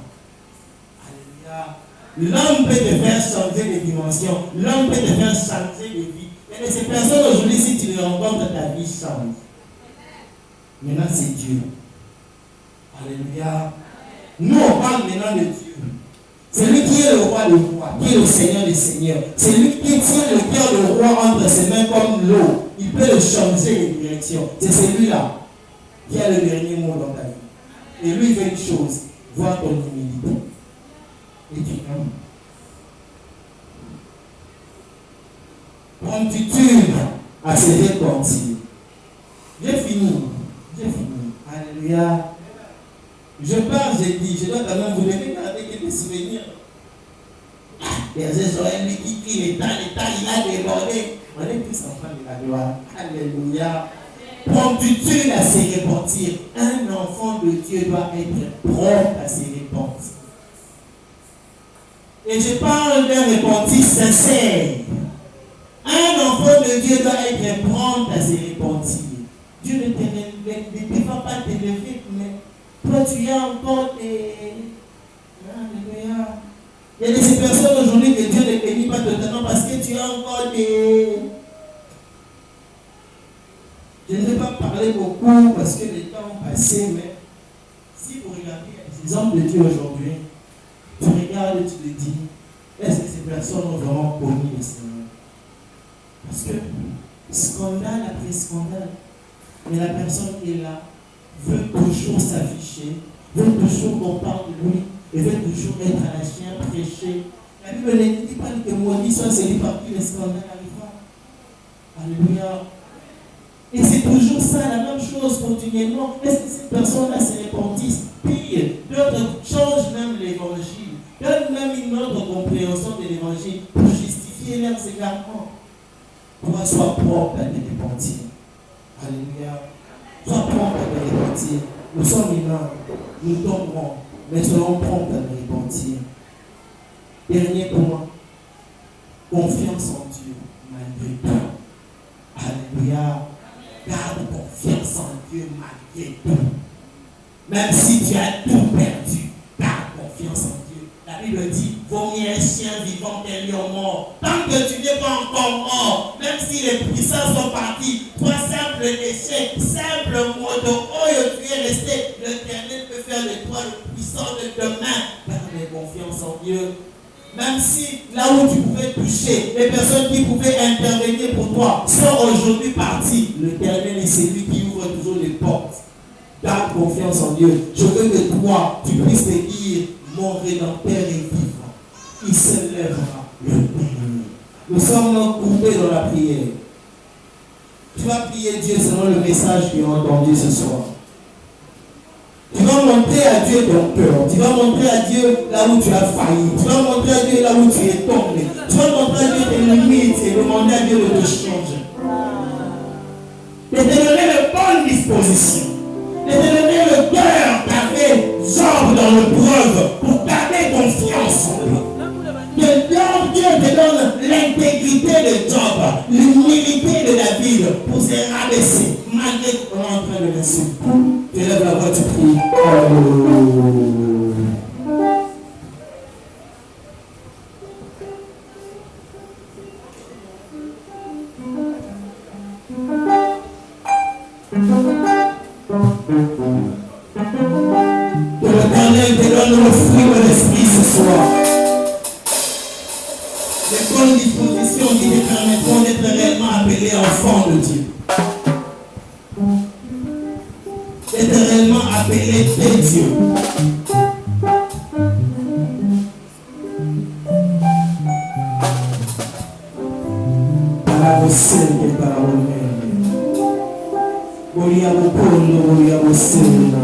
Alléluia. L'homme peut te faire changer de dimension, l'homme peut te faire changer de vie. Mais ces personnes aujourd'hui, si tu les rencontres, ta vie change. Maintenant, c'est Dieu. Alléluia. Nous, on parle maintenant de Dieu. C'est lui qui est le roi des rois, qui est le Seigneur des seigneurs. C'est lui qui tient le cœur du roi entre ses mains comme l'eau. Il peut le changer de direction. C'est celui-là qui a le dernier mot dans ta vie. Et lui, il fait une chose, voir ton humilité. Et tu aimes. Promptitude à se repentir. J'ai fini. Alléluia. Je parle, j'ai dit, je dois quand même vous donner que des souvenirs. Berger Joël, lui qui crie l'État, il a débordé. On est tous enfants de la gloire. Alléluia. Promptitude à se repentir. Un enfant de Dieu doit être prompt à se repentir. Et je parle d'un repentir sincère. Un enfant de Dieu doit être prompt à se repentir. Dieu ne va pas te lever, mais toi tu as encore des... Alléluia. Il y a des personnes aujourd'hui que Dieu ne bénit pas totalement parce que tu as encore des... Je ne vais pas parler beaucoup parce que les temps ont passé, mais si vous regardez les exemples de Dieu aujourd'hui, tu regardes et tu te dis, est-ce que ces personnes ont vraiment connu le Seigneur? Parce que scandale après scandale, mais la personne qui est là veut toujours s'afficher, veut toujours qu'on parle de lui, et veut toujours être à la chien, prêcher. La Bible ne dit pas que maudit soit celui par qui le scandale arrivera. Alléluia. Et c'est toujours ça, la même chose continuellement. Est-ce que ces personnes-là se répandissent? Pire, d'autres changent même l'évangile, donnent même une autre compréhension de l'évangile pour justifier leurs égarements. Toi, sois propre à te repentir. Alléluia. Sois propre à te repentir. Nous sommes humains, nous tomberons, mais soyons prompts à te repentir. Dernier point, confiance en Dieu malgré tout. Alléluia. Garde confiance en Dieu malgré tout. Même si tu as tout perdu, garde confiance en Dieu. La Bible dit, vaut mieux un chien vivant qu'un lion mort. Tant que tu n'es pas encore mort, même si les puissants sont partis, toi simple échec, simple modo, oh tu es resté, l'Éternel peut faire de toi le puissant de demain. Garde confiance en Dieu. Même si là où tu pouvais toucher, les personnes qui pouvaient intervenir pour toi sont aujourd'hui parties, l'Éternel est celui qui ouvre toujours les portes. Garde confiance en Dieu. Je veux que toi, tu puisses te dire, mon Rédempteur est vivant. Il se lèvera le dernier. Nous sommes coupés dans la prière. Tu vas prier Dieu selon le message que tu as entendu ce soir. Tu vas montrer à Dieu ton cœur. Tu vas montrer à Dieu là où tu as failli. Tu vas montrer à Dieu là où tu es tombé. Tu vas montrer à Dieu tes limites et demander à Dieu de te changer. De te donner de bonnes dispositions. De te donner le cœur qu'avait Job dans l'épreuve pour garder confiance en lui. Que Dieu te donne l'intégrité de Job, l'humilité de David pour se rabaisser malgré qu'on est en train de l'insulter. Tu lèves la voix, tu pries. Que l'Éternel te donne le fruit de l'esprit ce soir. bonnes dispositions qui te permettront d'être réellement appelé enfant de Dieu. D'être réellement appelé de Dieu. Parabosenge, parabomene. Bolia bokondo, bolia bosena.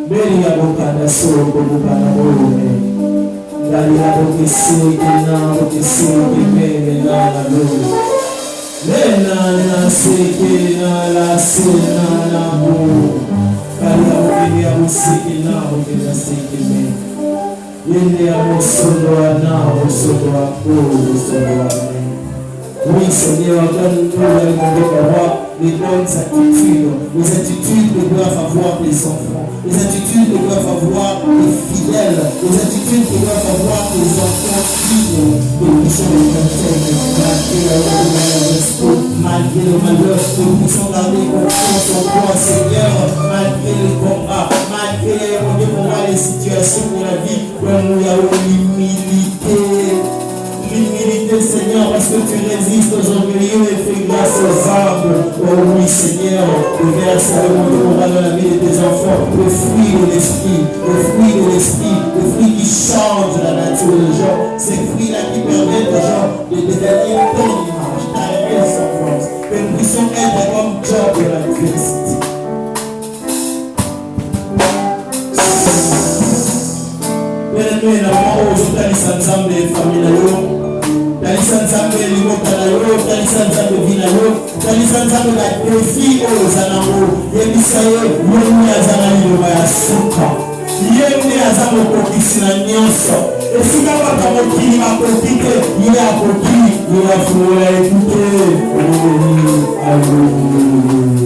Belia bokanda soko, bokanda bone. Dalia bokeseke na, bokeseke mene na la lone. Lena na seke na la sena na bo. Dalia bokelia boseke na, bokenda seke mene. Yende ya bosondo na, bosondo ako, bosondo ane. Oui, Seigneur, donne-nous les bonnes attitudes. Les attitudes que doivent avoir les enfants. Les attitudes que doivent avoir les fidèles. Les attitudes que doivent avoir les enfants filles. Que nous puissions les contenir malgré le malheur. Que nous puissions garder confiance en toi, Seigneur, malgré le combat, malgré les situations de la vie. Donne-nous l'humilité. L'humilité, Seigneur, parce que tu résistes aux orgueilleux et fais grâce aux humbles. Oh oui, Seigneur, le verset de dans la vie de tes enfants, le fruit de l'esprit, le fruit qui change la nature des gens, ces fruits-là qui permettent aux gens de devenir ton image, ta ressemblance, que nous puissions être comme Job de l'adversité. Bien-aimé, la maman, aujourd'hui, les familles, Talisa nzambe limota na yo, talisa nzambe vina yo, talisa nzambe na defi oyo zanango, yebisa ye, yemne azana liloba ya suka, yemne aza mokokisi na nyonso, esika baka mokili makoki te, ye akoki, ye afuola ekute, alléluia.